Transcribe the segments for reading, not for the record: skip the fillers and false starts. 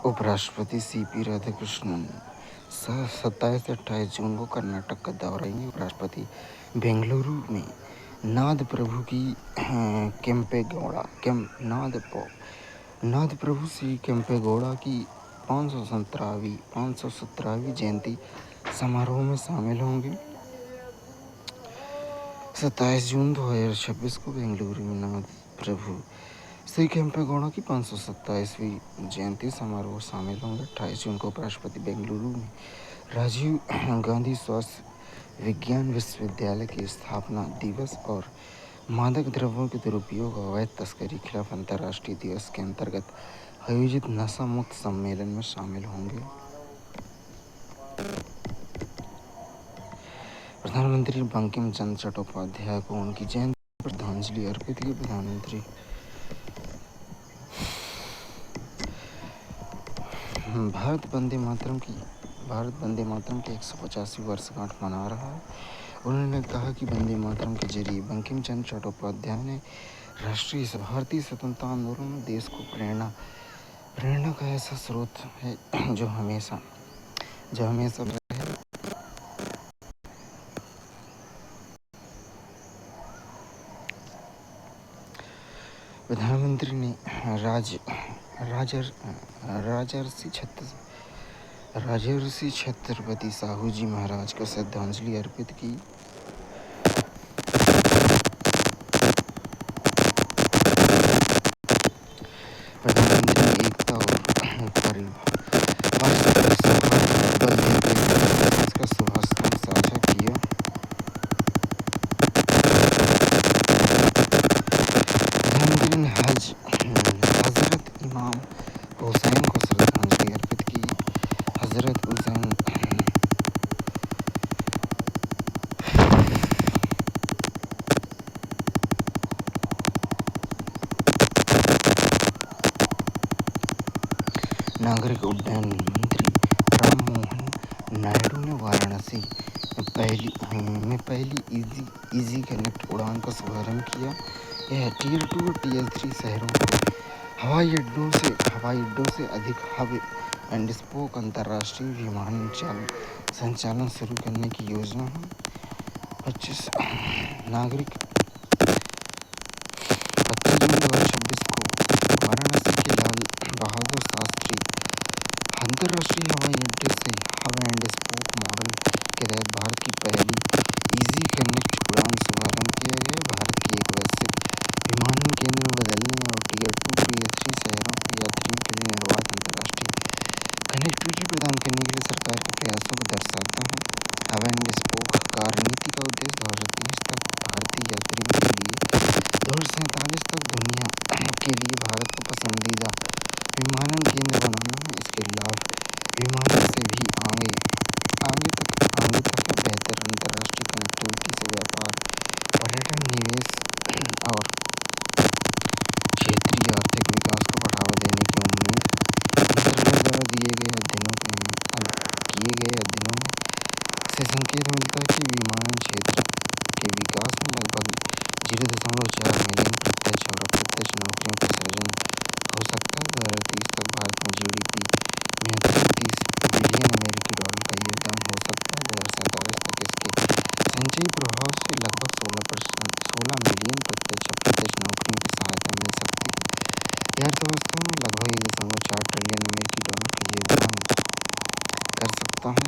उपराष्ट्रपति सीपी राधाकृष्णन 27 से 28 जून को कर्नाटक का दौरा करेंगे। उपराष्ट्रपति बेंगलुरु में नाद प्रभु की केम्पेगौड़ा नाद प्रभु श्री केम्पेगौड़ा की 517वीं जयंती समारोह में शामिल होंगे। 27 जून 2026 को बेंगलुरु में नाद प्रभु श्री केम्पेगौड़ा की 527वीं जयंती समारोह शामिल होंगे। 28 जून को उपराष्ट्रपति बेंगलुरु में राजीव गांधी स्वास्थ्य विज्ञान विश्वविद्यालय की स्थापना दिवस और मादक द्रव्यों के दुरुपयोग और अवैध तस्करी खिलाफ अंतर्राष्ट्रीय दिवस के अंतर्गत आयोजित नशा मुक्त सम्मेलन में शामिल होंगे। प्रधानमंत्री बंकिम चंद्र चट्टोपाध्याय को उनकी जयंती पर श्रद्धांजलि अर्पित की। प्रधानमंत्री भारत वंदे मातरम की 150वीं वर्षगांठ मना रहा है। उन्होंने कहा कि वंदे मातरम के जरिए बंकिम चंद्र चट्टोपाध्याय ने भारतीय स्वतंत्रता आंदोलन में देश को प्रेरणा का ऐसा स्रोत है जो हमेशा रहे। प्रधानमंत्री ने राजर्षि छत्रपति साहू जी महाराज को श्रद्धांजलि अर्पित की। प्रधानमंत्री ने एकता और का शुभारंभ साझा किया। प्रधानमंत्री ने हजरत इमाम हुसैन को श्रद्धांजलि अर्पित की। हजरत हुसैन नागरिक उड्डयन मंत्री राम मोहन नायडू ने वाराणसी में पहली इजी कनेक्ट उड़ान का शुभारंभ किया। यह टियर 2 और टियर 3 शहरों के हवाई अड्डों से अधिक हब एंड स्पोक अंतर्राष्ट्रीय विमान संचालन शुरू करने की योजना है। 25 जून 2026 को वाराणसी के लाल बहादुर शास्त्री अंतर्राष्ट्रीय हवाई अड्डे से हब एंड स्पोक मॉडल के तहत भारत की पहली इजी कनेक्ट उड़ान शुभारंभ किया गया। भारत की एक वैश्विक विमानन केंद्र में बदलने और टियर 2 टियर 3 शहरों के यात्रियों के लिए निर्बाध अंतर्राष्ट्रीय कनेक्टिविटी प्रदान करने के लिए सरकार के प्रयासों को दर्शाता है। हब एंड स्पोक रणनीति का उद्देश्य 2030 तक भारतीय यात्रियों के लिए 2047 तक दुनिया के लिए भारत को पसंदीदा विमानन केंद्र बनाना है। इसके लाभ विमानन से भी आगे तक बेहतर अंतर्राष्ट्रीय कनेक्टिविटी से व्यापार, पर्यटन, निवेश और क्षेत्रीय आर्थिक विकास को बढ़ावा देने की उम्मीद। मंत्रालय द्वारा किए गए अध्ययनों में से संकेत मिलता है कि विमानन क्षेत्र के विकास में लगभग 0.4 मिलियन प्रत्यक्ष और अप्रत्यक्ष नौकरियों का सृजन हो सकता है। 2030 तक भारत में जीडीपी में 30 बिलियन अमेरिकी डॉलर का योगदान हो सकता है। 2047 तक इसके संचयी प्रभाव से लगभग 16 मिलियन प्रत्यक्ष अप्रत्यक्ष नौकरियों की सहायता मिल सकती है। यह अर्थव्यवस्था में लगभग 1.4 ट्रिलियन अमेरिकी डॉलर का योगदान कर सकता है।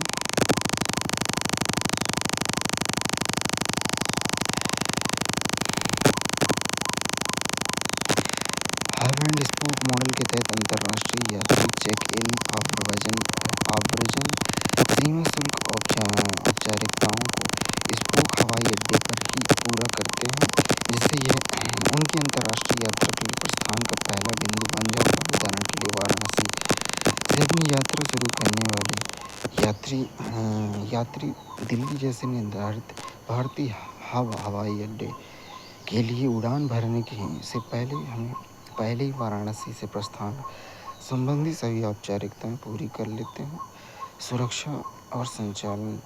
हब एंड स्पोक मॉडल के तहत अंतर्राष्ट्रीय यात्री चेक इन आव्रजन सीमा शुल्क औपचारिकताओं को स्पोक हवाई अड्डे पर ही पूरा करते हैं, जिससे यह उनकी अंतर्राष्ट्रीय यात्रा के लिए प्रस्थान का पहला बिंदु बन जाता है। उदाहरण के लिए वाराणसी से अपनी यात्रा शुरू करने वाले यात्री दिल्ली जैसे निर्धारित भारतीय हवाई अड्डे के लिए उड़ान भरने से पहले ही वाराणसी से प्रस्थान संबंधी सभी औपचारिकताएं पूरी कर लेते हैं। सुरक्षा और संचालन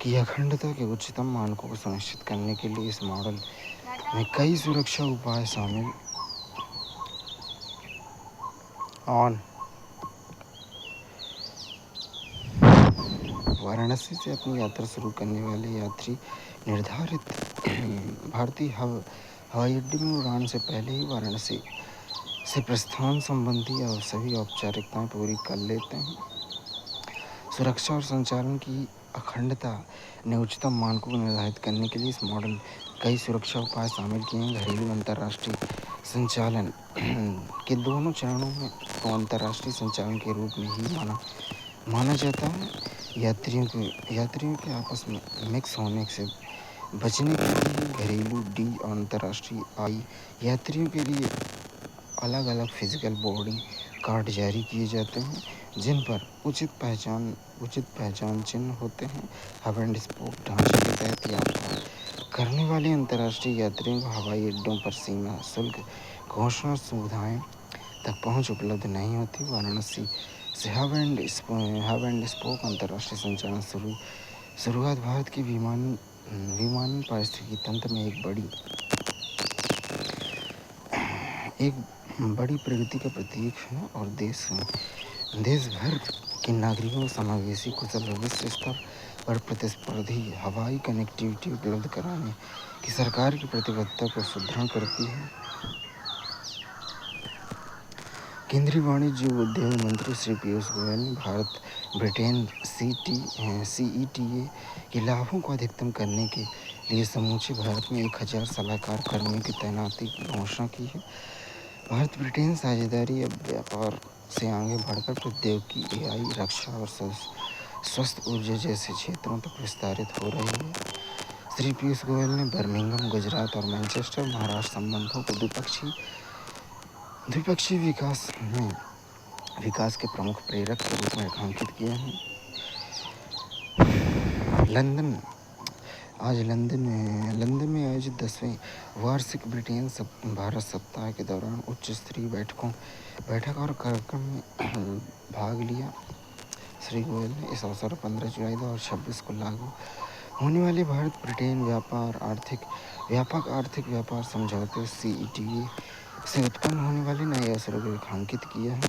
की अखंडता के उच्चतम मानकों को सुनिश्चित करने के लिए इस मॉडल में कई सुरक्षा उपाय शामिल वाराणसी से अपनी यात्रा शुरू करने वाले यात्री निर्धारित भारतीय हवाई अड्डे में उड़ान से पहले ही वाराणसी से प्रस्थान संबंधी और सभी औपचारिकताएं पूरी कर लेते हैं। सुरक्षा और संचालन की अखंडता ने उच्चतम मानकों को निर्धारित करने के लिए इस मॉडल कई सुरक्षा उपाय शामिल किए हैं। घरेलू अंतर्राष्ट्रीय संचालन के दोनों चरणों में को अंतर्राष्ट्रीय संचालन के रूप में ही माना जाता है। यात्रियों के आपस में मिक्स होने से बचने के लिए घरेलू डी और अंतर्राष्ट्रीय आई यात्रियों के लिए अलग अलग फिजिकल बोर्डिंग कार्ड जारी किए जाते हैं, जिन पर उचित पहचान चिन्ह होते हैं। हब एंड स्पोक ढांचे के तहत यात्रा करने वाले अंतर्राष्ट्रीय यात्रियों को हवाई अड्डों पर सीमा शुल्क घोषणा सुविधाएं तक पहुंच उपलब्ध नहीं होती। वाराणसी से हब एंड स्पोक अंतर्राष्ट्रीय संचालन शुरुआत भारत के विमानन पारिस्थितिकी तंत्र में एक बड़ी प्रगति का प्रतीक है और देश भर के नागरिकों को समावेशी कुशल विश्व स्तर पर प्रतिस्पर्धी हवाई कनेक्टिविटी उपलब्ध कराने की सरकार की प्रतिबद्धता को सुदृढ़ करती है। केंद्रीय वाणिज्य उद्योग मंत्री श्री पीयूष गोयल ने भारत ब्रिटेन CETA के लाभों को अधिकतम करने के लिए समूचे भारत में 1000 सलाहकार कर्मियों की तैनाती की घोषणा की है। भारत ब्रिटेन साझेदारी अब व्यापार से आगे बढ़कर प्रौद्योगिकी, AI, रक्षा और स्वस्थ ऊर्जा जैसे क्षेत्रों तक विस्तारित हो रही है। श्री पीयूष गोयल ने बर्मिंघम, गुजरात और मैनचेस्टर, महाराष्ट्र संबंधों को द्विपक्षीय विकास के प्रमुख प्रेरक के रूप में रेखांकित किया है। लंदन में आयोजित 10वें वार्षिक ब्रिटेन भारत सप्ताह के दौरान उच्च स्तरीय बैठक और कार्यक्रम में भाग लिया। श्री गोयल ने इस अवसर पर 15 जुलाई 2026 को लागू होने वाले भारत ब्रिटेन व्यापक आर्थिक व्यापार समझौते CETA से उत्पन्न होने वाले नए अवसरों को रेखांकित किया है।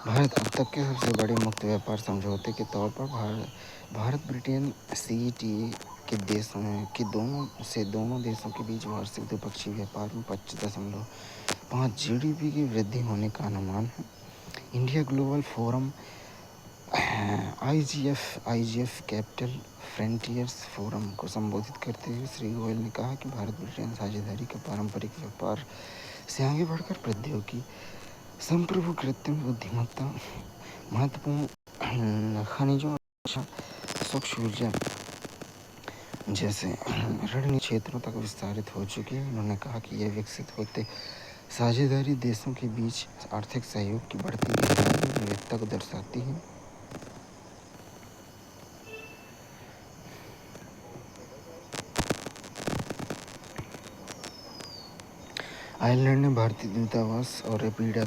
भारत अब तक के सबसे बड़े मुक्त व्यापार समझौते के तौर पर भारत ब्रिटेन CETA के दोनों देशों के बीच वार्षिक द्विपक्षीय व्यापार में 25.5 GDP की वृद्धि होने का अनुमान है। India global forum IGF capital frontiers forum को संबोधित करते हुए श्री गोयल ने कहा कि भारत ब्रिटेन साझेदारी का पारंपरिक व्यापार से आगे बढ़कर प्रौद्योगिकी, संप्रभु, कृत्रिम बुद्धिमत्ता, महत्वपूर्ण खनिजों, स्वच्छ ऊर्जा जैसे रणनीतिक क्षेत्रों तक विस्तारित हो चुकी है। उन्होंने कहा कि यह विकसित होते साझेदारी देशों के बीच आर्थिक सहयोग की बढ़ती गहराई और विविधता को दर्शाती है। आयरलैंड में भारतीय दूतावास और रेपिडा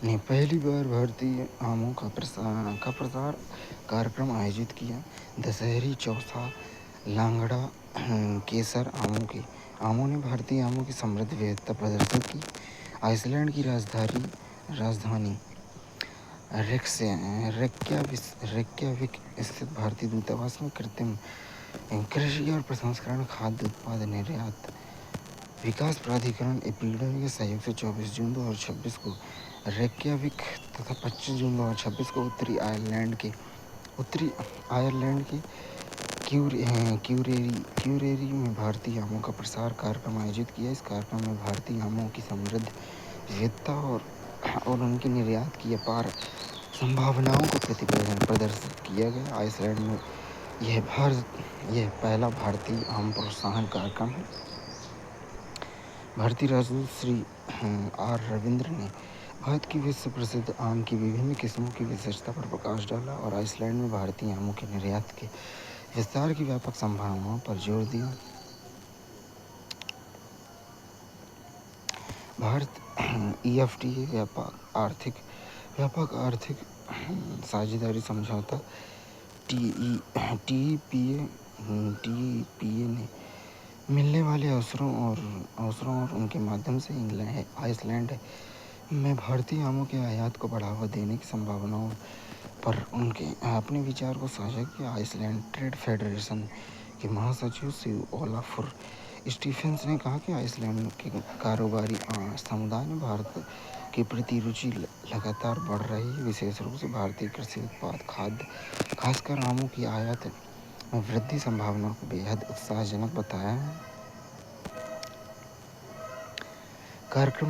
ने पहली बार भारतीय आमों का प्रसार कार्यक्रम आयोजित किया। दशहरी, चौसा, लांगड़ा, केसर आमों ने भारतीय आमों की समृद्ध विविधता प्रदर्शित की। आइसलैंड की राजधानी रेक्याविक स्थित भारतीय दूतावास में कृत्रिम कृषि और प्रसंस्करण, खाद्य उत्पाद निर्यात विकास प्राधिकरण एपीडा के सहयोग से 24 जून 2026 को रेक्याविक तथा 25 जून 2026 को उत्तरी आयरलैंड के क्यूरेरी में भारतीय आमों का प्रसार कार्यक्रम आयोजित किया। इस कार्यक्रम में भारतीय आमों की समृद्ध विविधता और उनके निर्यात की अपार संभावनाओं को प्रदर्शित किया गया। आइसलैंड में यह पहला भारतीय आम प्रोत्साहन कार्यक्रम है। भारतीय राजदूत श्री R रविंद्र ने भारत की विश्व प्रसिद्ध आम की विभिन्न किस्मों की विशेषता पर प्रकाश डाला और आइसलैंड में भारतीय आमों के निर्यात के विस्तार की व्यापक संभावनाओं पर जोर दिया। भारत EFTA व्यापक आर्थिक साझेदारी समझौता TEPA ने मिलने वाले अवसरों और उनके माध्यम से आइसलैंड में भारतीय आमों के आयात को बढ़ावा देने की संभावनाओं पर उनके अपने विचार को साझा किया। आइसलैंड ट्रेड फेडरेशन के महासचिव श्री ओलाफर स्टीफेंस ने कहा कि आइसलैंड के कारोबारी समुदाय में भारत के प्रति रुचि लगातार बढ़ रही है। विशेष रूप से भारतीय कृषि उत्पाद, खाद्य, खासकर आमों की आयात में वृद्धि संभावनाओं को बेहद उत्साहजनक बताया है। कार्यक्रम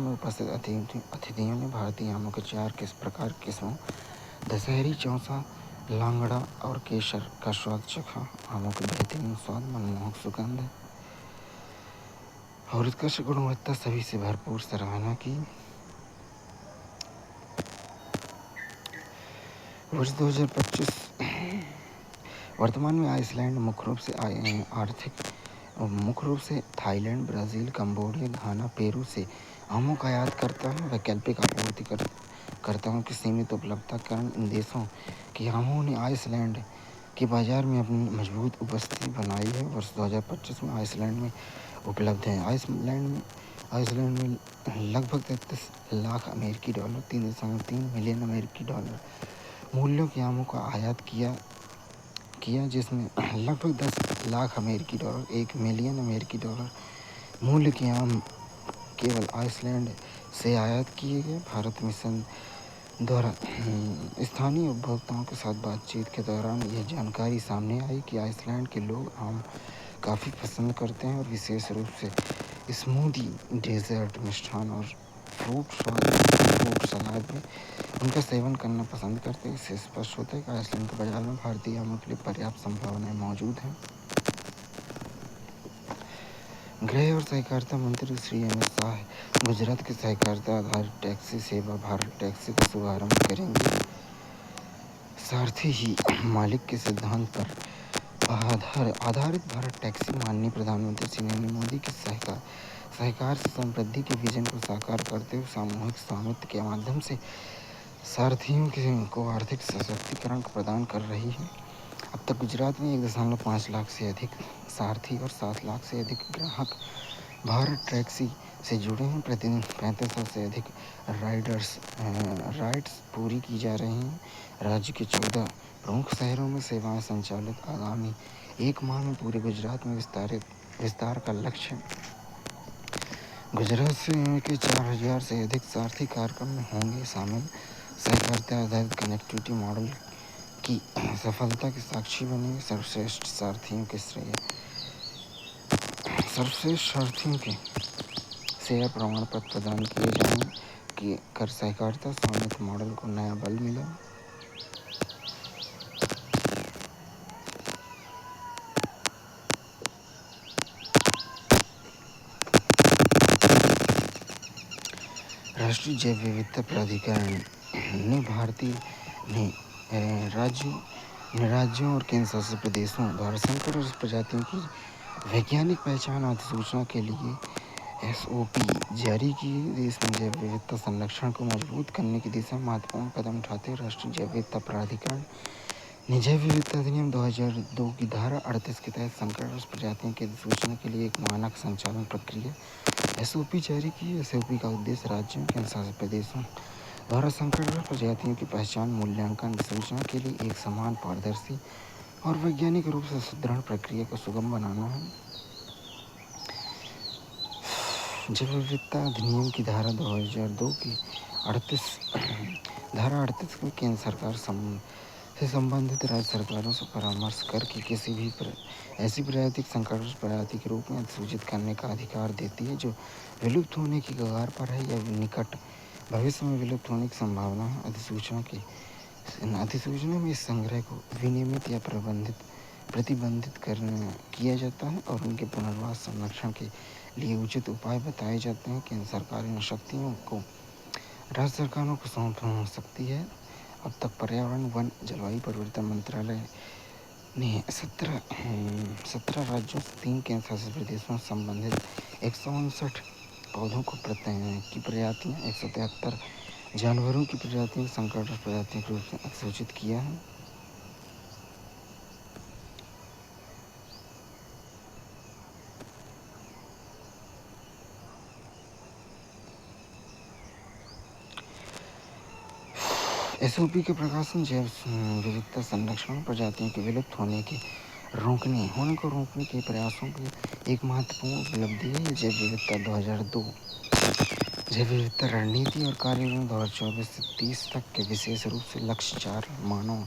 में उपस्थित अतिथियों ने भारतीय आमों के 4 प्रकार किस्मों दशहरी, चौसा, लांगड़ा और केसर का स्वाद चखा। आमों के बेहतरीन स्वाद, मनमोहक सुगंध और उत्कृष्ट गुणवत्ता सभी से भरपूर सराहना की। वर्ष 2025 वर्तमान में आइसलैंड मुख्य रूप से थाईलैंड, ब्राज़ील, कंबोडिया, घाना, पेरू से आमों का आयात करता है। वैकल्पिक आपूर्तिकर्ताओं की सीमित उपलब्धता के कारण इन देशों के आमों ने आइसलैंड के बाजार में अपनी मजबूत उपस्थिति बनाई है। वर्ष 2025 में आइसलैंड में उपलब्ध है। आइसलैंड में लगभग 33 लाख अमेरिकी डॉलर, 3.3 मिलियन अमेरिकी डॉलर मूल्यों के आमों का आयात किया, जिसमें लगभग 10 लाख अमेरिकी डॉलर, 1 मिलियन अमेरिकी डॉलर मूल्य के आम केवल आइसलैंड से आयात किए गए। भारत मिशन द्वारा स्थानीय उपभोक्ताओं के साथ बातचीत के दौरान यह जानकारी सामने आई कि आइसलैंड के लोग आम काफ़ी पसंद करते हैं और विशेष रूप से स्मूदी, डेजर्ट, मिष्ठान और फ्रूट सलाद में उनका सेवन करना पसंद करते हैं। इससे स्पष्ट होता है कि आइसलैंड के बाजार में भारतीय आमों के लिए पर्याप्त संभावनाएं मौजूद हैं। गृह और सहकारिता मंत्री श्री अमित शाह गुजरात के सहकारिता आधारित टैक्सी सेवा भारत टैक्सी का शुभारंभ करेंगे। सारथी ही मालिक के सिद्धांत पर आधारित भारत टैक्सी माननीय प्रधानमंत्री श्री नरेंद्र मोदी के सहकार से समृद्धि के विजन को साकार करते हुए सामूहिक स्वामित्व के माध्यम से सारथियों को आर्थिक सशक्तिकरण प्रदान कर रही है। अब तक गुजरात में 1.5 लाख से अधिक सारथी और 7 लाख से अधिक ग्राहक भारत टैक्सी से जुड़े हैं। प्रतिदिन 3500 से अधिक राइड्स पूरी की जा रही हैं। राज्य के 14 प्रमुख शहरों में सेवाएं संचालित। आगामी 1 माह में पूरे गुजरात में विस्तार का लक्ष्य। गुजरात के 4000 से अधिक सारथी कार्यक्रम में होंगे शामिल। सहकारिता आधारित कनेक्टिविटी मॉडल की सफलता के साक्षी बनेंगे। सर्वश्रेष्ठ सारथियों के शेयर प्रमाण पत्र प्रदान किए जाएंगे कि कर सहकारिता स्वामित्व मॉडल को नया बल मिला। राष्ट्रीय जैव विविधता प्राधिकरण ने राज्यों और केंद्र शासित प्रदेशों द्वारा संकट और प्रजातियों की वैज्ञानिक पहचान अधिसूचना के लिए SOP जारी की। देश में जैव विविधता संरक्षण को मजबूत करने की दिशा में महत्वपूर्ण कदम उठाते हुए राष्ट्रीय जैव विविधता प्राधिकरण ने जैव विविधता अधिनियम 2002 की धारा 38 के तहत संकटग्रस्त प्रजातियों की अधिसूचना के लिए एक मानक संचालन प्रक्रिया SOP जारी की। SOP का उद्देश्य राज्यों के केंद्र शासित प्रदेशों द्वारा संकटग्रस्त प्रजातियों की पहचान, मूल्यांकन, अधिसूचना के लिए एक समान, पारदर्शी और वैज्ञानिक रूप से सुदृढ़ प्रक्रिया को सुगम बनाना है। जैव विविधता अधिनियम की धारा 2002 की 38 को केंद्र सरकार से संबंधित राज्य सरकारों से परामर्श करके किसी भी ऐसी प्रजाति संकटग्रस्त प्रजाति के रूप में अधिसूचित करने का अधिकार देती है जो विलुप्त होने की कगार पर है या निकट भविष्य में विलुप्त होने की संभावना है। अधिसूचना में इस संग्रह को विनियमित या प्रतिबंधित किया जाता है और उनके पुनर्वास संरक्षण के लिए उचित उपाय बताए जाते हैं। केंद्र सरकार इन शक्तियों को राज्य सरकारों को सौंप सकती है। अब तक पर्यावरण, वन, जलवायु परिवर्तन मंत्रालय ने 17 राज्यों से 3 केंद्र शासित प्रदेशों से संबंधित 159 पौधों की प्रजातियां, 173 जानवरों की प्रजातियों, संकटग्रस्त प्रजातियों के रूप में अधिसूचित किया है। एसओपी के प्रकाशन जैव विविधता संरक्षण, प्रजातियों के विलुप्त होने को रोकने के प्रयासों की एक महत्वपूर्ण उपलब्धि है। जैव विविधता 2002 जैव विविधता रणनीति और कार्यक्रम 2024 से 30 तक के विशेष रूप से लक्ष्य 4 मानव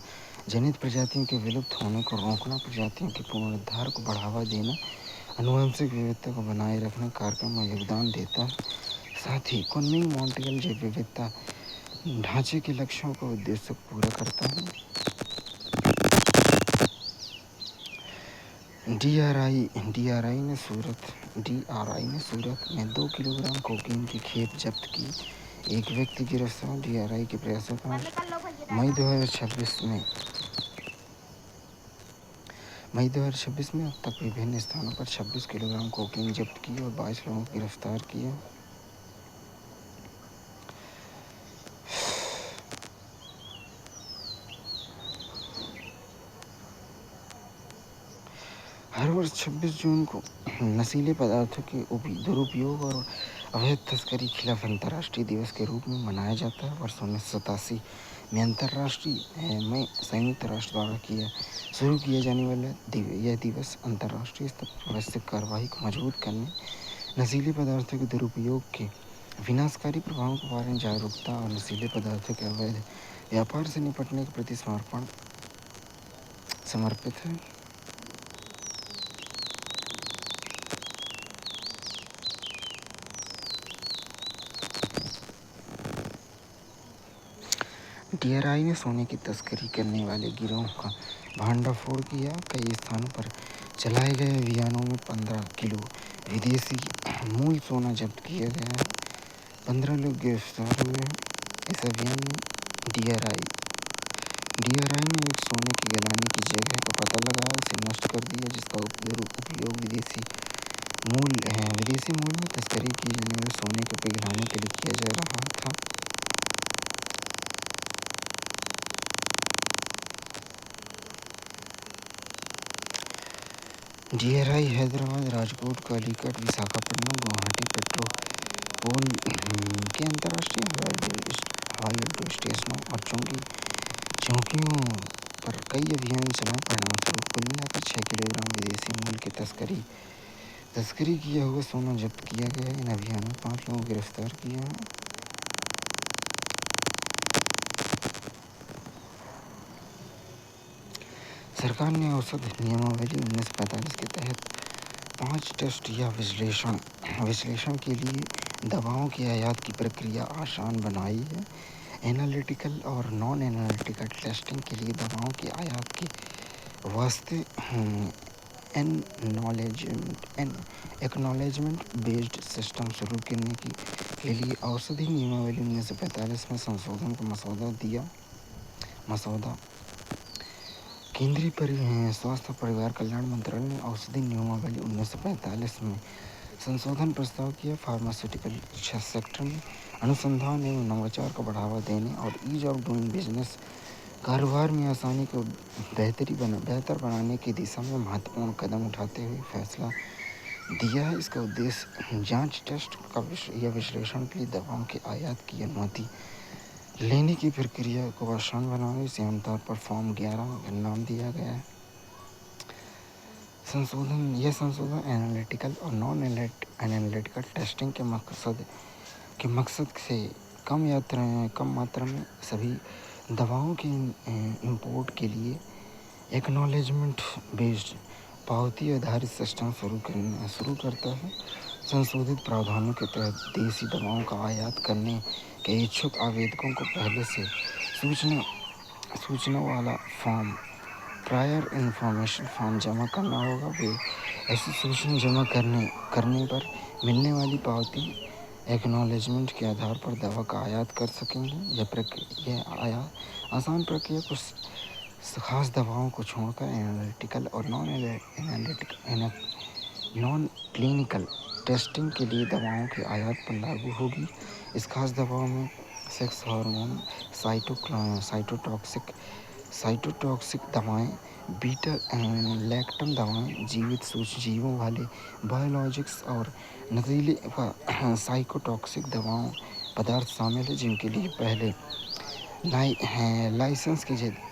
जनित प्रजातियों के विलुप्त होने को रोकना, प्रजातियों के पुनरुद्धार को बढ़ावा देना, आनुवंशिक विविधता को बनाए रखने कार्यक्रम में योगदान देता है। साथ ही कुन्मिंग मॉन्ट्रियल जैव विविधता ढांचे के लक्ष्यों को उद्देश्य पूरा करता है। डीआरआई ने सूरत में 2 किलोग्राम कोकीन की खेप जब्त की, एक व्यक्ति गिरफ्तार। डीआरआई के प्रयासों पर मई 2026 में अब तक विभिन्न स्थानों पर 26 किलोग्राम कोकीन जब्त की और 22 लोगों को गिरफ्तार किया। हर वर्ष 26 जून को नशीले पदार्थों के दुरुपयोग और अवैध तस्करी के खिलाफ अंतर्राष्ट्रीय दिवस के रूप में मनाया जाता है। वर्ष 1987 में संयुक्त राष्ट्र द्वारा शुरू किया जाने वाला यह दिवस अंतर्राष्ट्रीय स्तर पर वैश्विक कार्रवाई को मजबूत करने, नशीले पदार्थों के दुरुपयोग के विनाशकारी प्रभावों के बारे में जागरूकता और नशीले पदार्थों के अवैध व्यापार से निपटने के प्रति समर्पित है। डीआरआई ने सोने की तस्करी करने वाले गिरोह का भंडाफोड़ किया। कई स्थानों पर चलाए गए अभियानों में 15 किलो विदेशी मूल सोना जब्त किया गया है। 15 लोग गिरफ्तार हुए हैं। इस अभियान में डीआरआई ने एक सोने की गलाने की जगह का पता लगाया, उसे नष्ट कर दिया, जिसका उपयोग विदेशी मूल में तस्करी की जाने वाले सोने को पिघलाने के लिए किया जा रहा था। डीआरआई हैदराबाद, राजकोट, कालीकट, विशाखापट्टनम, गुवाहाटी पेट्रोल के अंतर्राष्ट्रीय हवाई अड्डों, स्टेशनों और चौकियों पर कई अभियान चलाए। परिणामस्वरूप कुल मिलाकर 6 किलोग्राम विदेशी मूल की तस्करी किया हुआ सोना जब्त किया गया। इन अभियानों में 5 लोगों को गिरफ्तार किया है। सरकार ने औषध नियमावली 1945 के तहत 5 टेस्ट या विश्लेषण के लिए दवाओं की आयात की प्रक्रिया आसान बनाई है। एनालिटिकल और नॉन एनालिटिकल टेस्टिंग के लिए दवाओं की आयात के वास्ते एक्नॉलेजमेंट बेस्ड सिस्टम शुरू करने के लिए औषधि नियमावली 1945 में संशोधन का मसौदा केंद्रीय स्वास्थ्य और परिवार कल्याण मंत्रालय ने औषधि नियमावली 1945 में संशोधन प्रस्ताव किया। फार्मास्यूटिकल सेक्टर में अनुसंधान एवं नवाचार को बढ़ावा देने और ईज ऑफ डूइंग बिजनेस कारोबार में आसानी को बेहतर बनाने की दिशा में महत्वपूर्ण कदम उठाते हुए फैसला दिया है। इसका उद्देश्य जांच, टेस्ट या विश्लेषण के लिए दवाओं के आयात की अनुमति लेने की प्रक्रिया को आसान बनाने से आमतौर पर फॉर्म 11 का नाम दिया गया है। यह संशोधन एनालिटिकल और नॉन एनालिटिकल टेस्टिंग के मकसद से कम मात्रा में सभी दवाओं के इंपोर्ट के लिए एक्नॉलेजमेंट बेस्ड पावती आधारित सिस्टम शुरू करता है। संशोधित प्रावधानों के तहत देसी दवाओं का आयात करने के इच्छुक आवेदकों को पहले से सूचना वाला फॉर्म, प्रायर इन्फॉर्मेशन फॉर्म जमा करना होगा। वे ऐसी सूचना जमा करने पर मिलने वाली पावती एक्नॉलेजमेंट के आधार पर दवा का आयात कर सकेंगे। यह आसान प्रक्रिया कुछ खास दवाओं को छोड़कर एनालिटिकल और नॉन क्लिनिकल टेस्टिंग के लिए दवाओं के आयात पर लागू होगी। इस खास दवाओं में सेक्स हार्मोन, साइटोटॉक्सिक दवाएं, बीटा लैक्टम दवाएं, जीवित सूक्ष्मजीवों वाले बायोलॉजिक्स और नशीले व साइकोटॉक्सिक पदार्थ शामिल हैं, जिनके लिए पहले लाइसेंस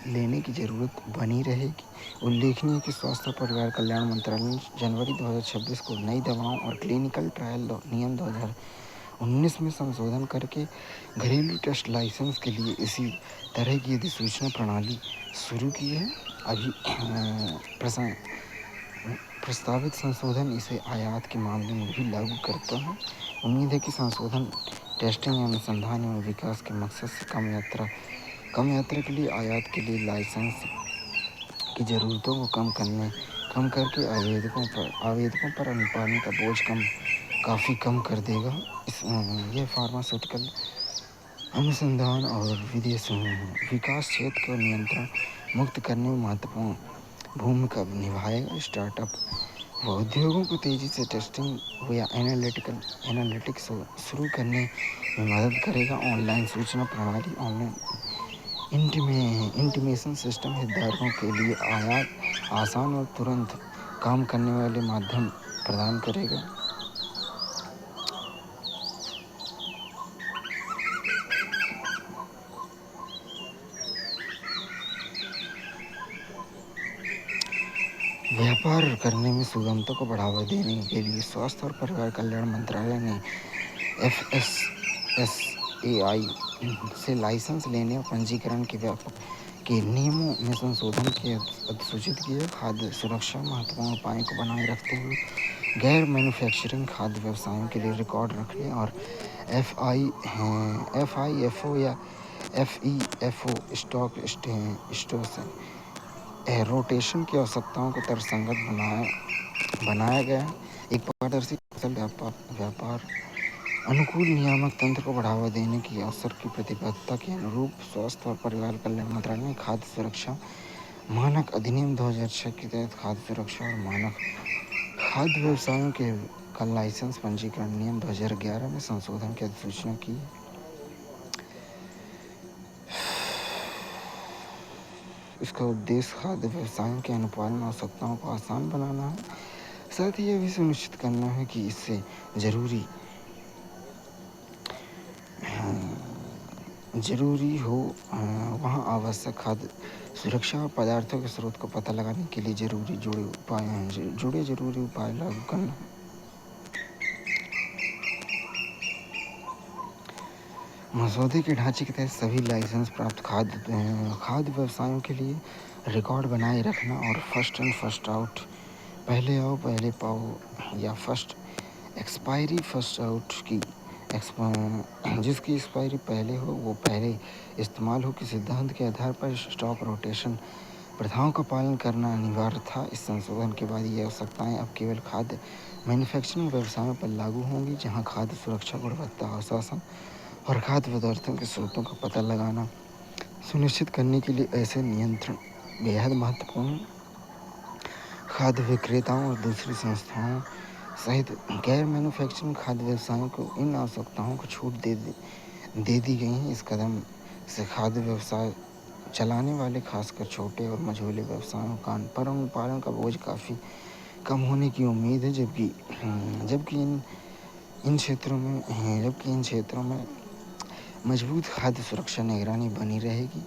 लेने की ज़रूरत बनी रहेगी। उल्लेखनीय है कि स्वास्थ्य और परिवार कल्याण मंत्रालय ने जनवरी 2026 को नई दवाओं और क्लिनिकल ट्रायल नियम 2019 में संशोधन करके घरेलू टेस्ट लाइसेंस के लिए इसी तरह की अधिसूचना प्रणाली शुरू की है। अभी प्रस्तावित संशोधन इसे आयात के मामले में भी लागू करता है। उम्मीद है कि संशोधन टेस्टिंग, अनुसंधान एवं विकास के मकसद से कम यात्रा के लिए आयात के लिए लाइसेंस की ज़रूरतों को कम करके आवेदकों पर अनुपालन का बोझ काफ़ी कम कर देगा। यह फार्मास्यूटिकल अनुसंधान और विकास क्षेत्र को नियंत्रण मुक्त करने में महत्वपूर्ण भूमिका निभाएगा। स्टार्टअप व उद्योगों को तेज़ी से टेस्टिंग या एनालिटिक्स शुरू करने में मदद करेगा। ऑनलाइन सूचना प्रणाली, ऑनलाइन इंटीमेशन सिस्टम हितधारकों के लिए आसान और तुरंत काम करने वाले माध्यम प्रदान करेगा। व्यापार करने में सुगमता को बढ़ावा देने के लिए स्वास्थ्य और परिवार कल्याण मंत्रालय ने FSSAI से लाइसेंस लेने और पंजीकरण के नियमों में संशोधन के अधिसूचित किया। खाद्य सुरक्षा महत्वपूर्ण उपायों को बनाए रखते हुए गैर मैन्युफैक्चरिंग खाद्य व्यवसायों के लिए रिकॉर्ड रखने और FIFO या FEFO स्टॉक रोटेशन की आवश्यकताओं को तर्कसंगत बनाया गया। एक पारदर्शी व्यापार अनुकूल नियामक तंत्र को बढ़ावा देने की अवसर की प्रतिबद्धता के अनुरूप स्वास्थ्य और परिवार कल्याण मंत्रालय ने खाद्य सुरक्षा मानक अधिनियम 2006 के तहत खाद्य सुरक्षा और मानक खाद्य व्यवसायों के लाइसेंस पंजीकरण नियम 2011 में संशोधन की अधिसूचना की। इसका उद्देश्य खाद्य व्यवसायों के अनुपालन आवश्यकताओं को आसान बनाना है। साथ ही यह भी सुनिश्चित करना है कि इससे जरूरी हो वहाँ आवश्यक खाद्य सुरक्षा और पदार्थों के स्रोत को पता लगाने के लिए जुड़े जरूरी उपाय लागू करना। मसौदे के ढांचे के तहत सभी लाइसेंस प्राप्त खाद्य व्यवसायों के लिए रिकॉर्ड बनाए रखना और फर्स्ट इन फर्स्ट आउट, पहले आओ पहले पाओ या फर्स्ट एक्सपायरी फर्स्ट आउट की जिसकी एक्सपायरी पहले हो वो पहले इस्तेमाल हो के सिद्धांत के आधार पर स्टॉक रोटेशन प्रथाओं का पालन करना अनिवार्य था। इस संशोधन के बाद ये आवश्यकताएं अब केवल खाद्य मैन्युफैक्चरिंग व्यवसायों पर लागू होंगी, जहां खाद्य सुरक्षा, गुणवत्ता अनुशासन और खाद्य पदार्थों के स्रोतों का पता लगाना सुनिश्चित करने के लिए ऐसे नियंत्रण बेहद महत्वपूर्ण हैं। खाद्य विक्रेताओं और दूसरी संस्थाओं सहित गैर मैन्युफैक्चरिंग खाद्य व्यवसायों को इन आवश्यकताओं को छूट दे दी गई है। इस कदम से खाद्य व्यवसाय चलाने वाले खासकर छोटे और मझोले व्यवसायों पर अनुपालन का बोझ काफ़ी कम होने की उम्मीद है, जबकि इन क्षेत्रों में मजबूत खाद्य सुरक्षा निगरानी बनी रहेगी।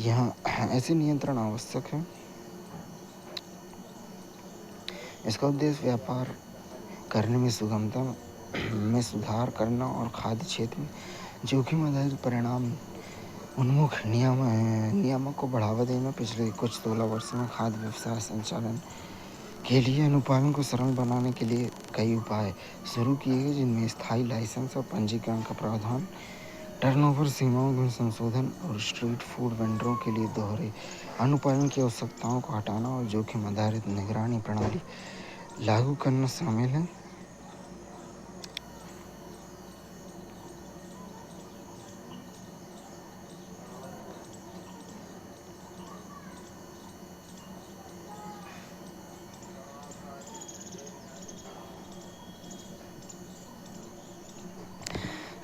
यहाँ ऐसे नियंत्रण आवश्यक है। इसका उद्देश्य व्यापार करने में सुगमता में सुधार करना और खाद्य क्षेत्र में जोखिम आधारित परिणाम उन्मुख नियामक को बढ़ावा देना। पिछले कुछ 16 वर्षों में खाद्य व्यवसाय संचालन के लिए अनुपालन को सरल बनाने के लिए कई उपाय शुरू किए गए, जिनमें स्थायी लाइसेंस और पंजीकरण का प्रावधान, टर्नओवर सीमाओं में संशोधन और स्ट्रीट फूड वेंडरों के लिए दोहरे अनुपालन की आवश्यकताओं को हटाना और जोखिम आधारित निगरानी प्रणाली लागू करना शामिल है।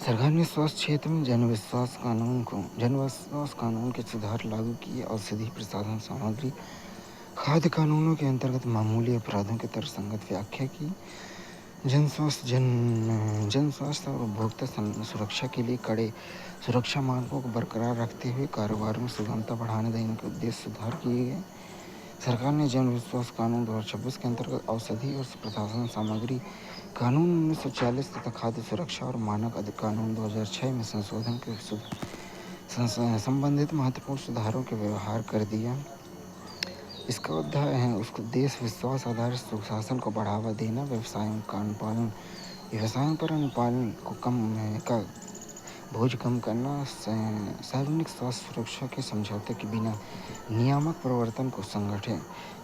सरकार ने स्वास्थ्य क्षेत्र में जनविश्वास कानून के सुधार लागू किए। औषधि प्रसाधन सामग्री खाद्य कानूनों के अंतर्गत मामूली अपराधों की तर्कसंगत व्याख्या की। जन स्वास्थ्य और उपभोक्ता सुरक्षा के लिए कड़े सुरक्षा मानकों को बरकरार रखते हुए कारोबार में सुगमता बढ़ाने देने के उद्देश्य सुधार किए गए। सरकार ने जन विश्वास कानून 2026 के अंतर्गत औषधि और प्रशासन सामग्री कानून 1940 तथा खाद्य सुरक्षा और मानक कानून 2006 में संशोधन के संबंधित महत्वपूर्ण सुधारों के व्यवहार कर दिया। इसका उद्देश्य विश्वास आधारित सुशासन को बढ़ावा देना, व्यवसायों पर अनुपालन को का बोझ कम करना, सार्वजनिक स्वास्थ्य सुरक्षा के समझौते के बिना नियामक प्रवर्तन को संगठन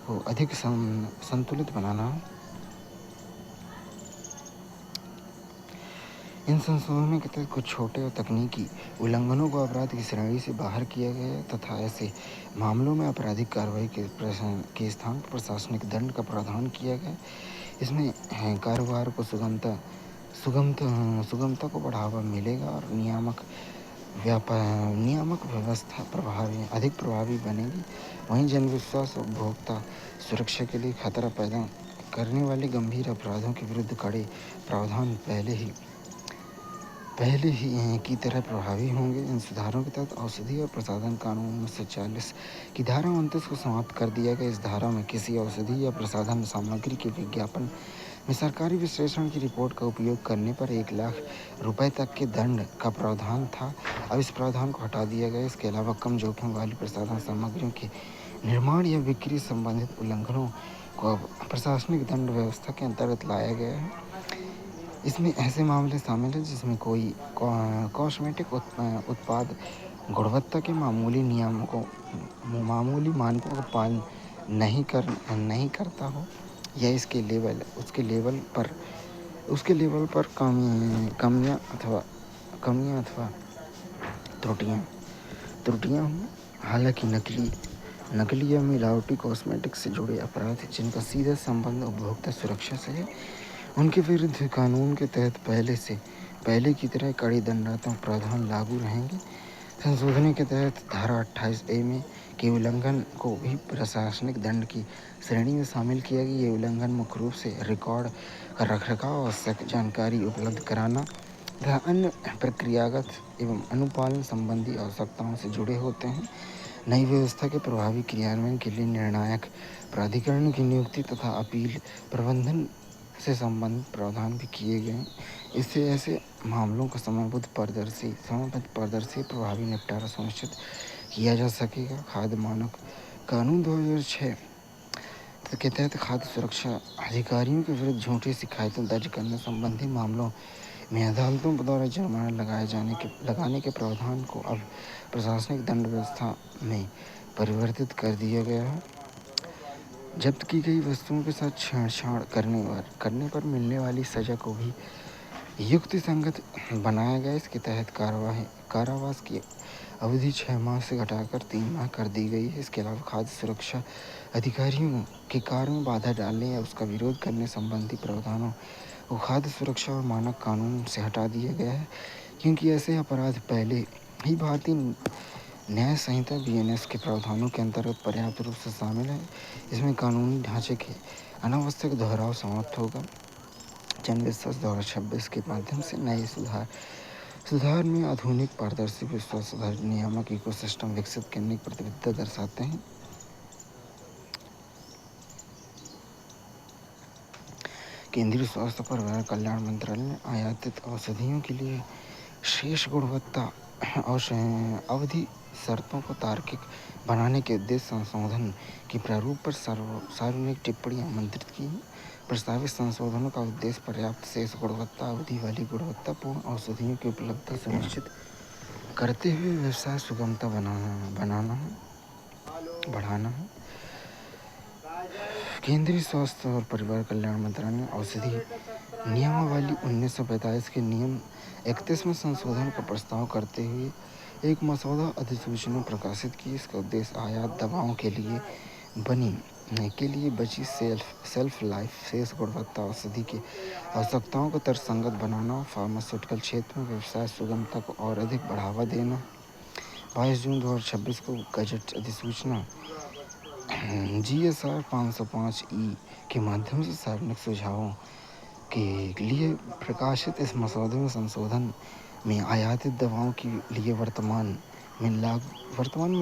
को अधिक संतुलित बनाना। इन संशोधनों के तहत कुछ छोटे और तकनीकी उल्लंघनों को अपराध की श्रेणी से बाहर किया गया तथा ऐसे मामलों में आपराधिक कार्रवाई के स्थान पर प्रशासनिक दंड का प्रावधान किया गया। इसमें कारोबार को सुगमता को बढ़ावा मिलेगा और नियामक व्यवस्था अधिक प्रभावी बनेगी। वहीं जनविश्वास और उपभोक्ता सुरक्षा के लिए खतरा पैदा करने वाले गंभीर अपराधों के विरुद्ध कड़े प्रावधान पहले ही की तरह प्रभावी होंगे। इन सुधारों के तहत औषधि और प्रसाधन कानून 1940 की धारा 29 को समाप्त कर दिया गया। इस धारा में किसी औषधि या प्रसाधन सामग्री के विज्ञापन में सरकारी विश्लेषण की रिपोर्ट का उपयोग करने पर 1 लाख रुपए तक के दंड का प्रावधान था। अब इस प्रावधान को हटा दिया गया। इसके अलावा कम जोखिम वाली प्रसाधन सामग्रियों के निर्माण या बिक्री संबंधित उल्लंघनों को अब प्रशासनिक दंड व्यवस्था के अंतर्गत लाया गया है। इसमें ऐसे मामले शामिल हैं जिसमें कोई कॉस्मेटिक उत्पाद गुणवत्ता के मामूली मानकों का पालन नहीं करता हो या उसके लेवल पर कमियां अथवा त्रुटियां हों। हालांकि नकली या मिलावटी कॉस्मेटिक से जुड़े अपराध जिनका सीधा संबंध उपभोक्ता सुरक्षा से है, उनके विरुद्ध कानून के तहत पहले की तरह कड़ी दंडात्मक प्रावधान लागू रहेंगे। संशोधन के तहत धारा 28A में के उल्लंघन को भी प्रशासनिक दंड की श्रेणी में शामिल किया गया। ये उल्लंघन मुख्य रूप से रिकॉर्ड का रखरखाव, आवश्यक जानकारी उपलब्ध कराना तथा अन्य प्रक्रियागत एवं अनुपालन संबंधी आवश्यकताओं से जुड़े होते हैं। नई व्यवस्था के प्रभावी क्रियान्वयन के लिए निर्णायक प्राधिकरण की नियुक्ति तथा अपील प्रबंधन से संबंधित प्रावधान भी किए गए। इससे ऐसे मामलों का समयबद्ध पारदर्शी प्रभावी निपटारा सुनिश्चित किया जा सकेगा। खाद्य मानक कानून 2006 के तहत खाद्य सुरक्षा अधिकारियों के विरुद्ध झूठी शिकायतें दर्ज करने संबंधी मामलों में अदालतों द्वारा जुर्माना लगाने के प्रावधान को अब प्रशासनिक दंड व्यवस्था में परिवर्तित कर दिया गया है। जब्त की गई वस्तुओं के साथ छेड़छाड़ करने पर मिलने वाली सजा को भी युक्तिसंगत बनाया गया। इसके तहत कारावास की अवधि 6 माह से घटाकर 3 माह कर दी गई है। इसके अलावा खाद्य सुरक्षा अधिकारियों के कार्य में बाधा डालने या उसका विरोध करने संबंधी प्रावधानों को खाद्य सुरक्षा और मानक कानून से हटा दिया गया है, क्योंकि ऐसे अपराध पहले ही भारतीय न्याय संहिता BNS के प्रावधानों के अंतर्गत पर्याप्त रूप से शामिल है। इसमें कानूनी ढांचे के अनावश्यक दोहराव समाप्त होगा। जन विश्वास 2026 के माध्यम से नए सुधार में आधुनिक पारदर्शी विश्वास आधारित नियामक इकोसिस्टम विकसित करने की प्रतिबद्धता दर्शाते हैं। केंद्रीय स्वास्थ्य और परिवार कल्याण मंत्रालय ने आयातित औषधियों के लिए शेष गुणवत्ता और अवधि शर्तों को तार्किक बनाने के उद्देश्य संशोधन के प्रारूप पर सार्वजनिक टिप्पणी आमंत्रित की। प्रस्तावित संशोधनों का उद्देश्य पर्याप्त शेष गुणवत्ता अवधि वाली गुणवत्तापूर्ण औषधियों की उपलब्धता सुनिश्चित करते हुए व्यवसाय सुगमता बढ़ाना है। केंद्रीय स्वास्थ्य और परिवार कल्याण मंत्रालय ने औषधि नियमावली 1945 के नियम 31 में संशोधन का प्रस्ताव करते हुए एक मसौदा अधिसूचना प्रकाशित की। इसका उद्देश्य आयात दवाओं के लिए बची सेल्फ लाइफ शेष गुणवत्ता औषधि की आवश्यकताओं को तर्कसंगत बनाना, फार्मास्यूटिकल क्षेत्र में व्यवसाय सुगमता को और अधिक बढ़ावा देना। 22 जून 2026 को गजट अधिसूचना GSR 505E के माध्यम से सार्वजनिक सुझावों के लिए प्रकाशित इस मसौदे में संशोधन में आयातित दवाओं के लिए वर्तमान में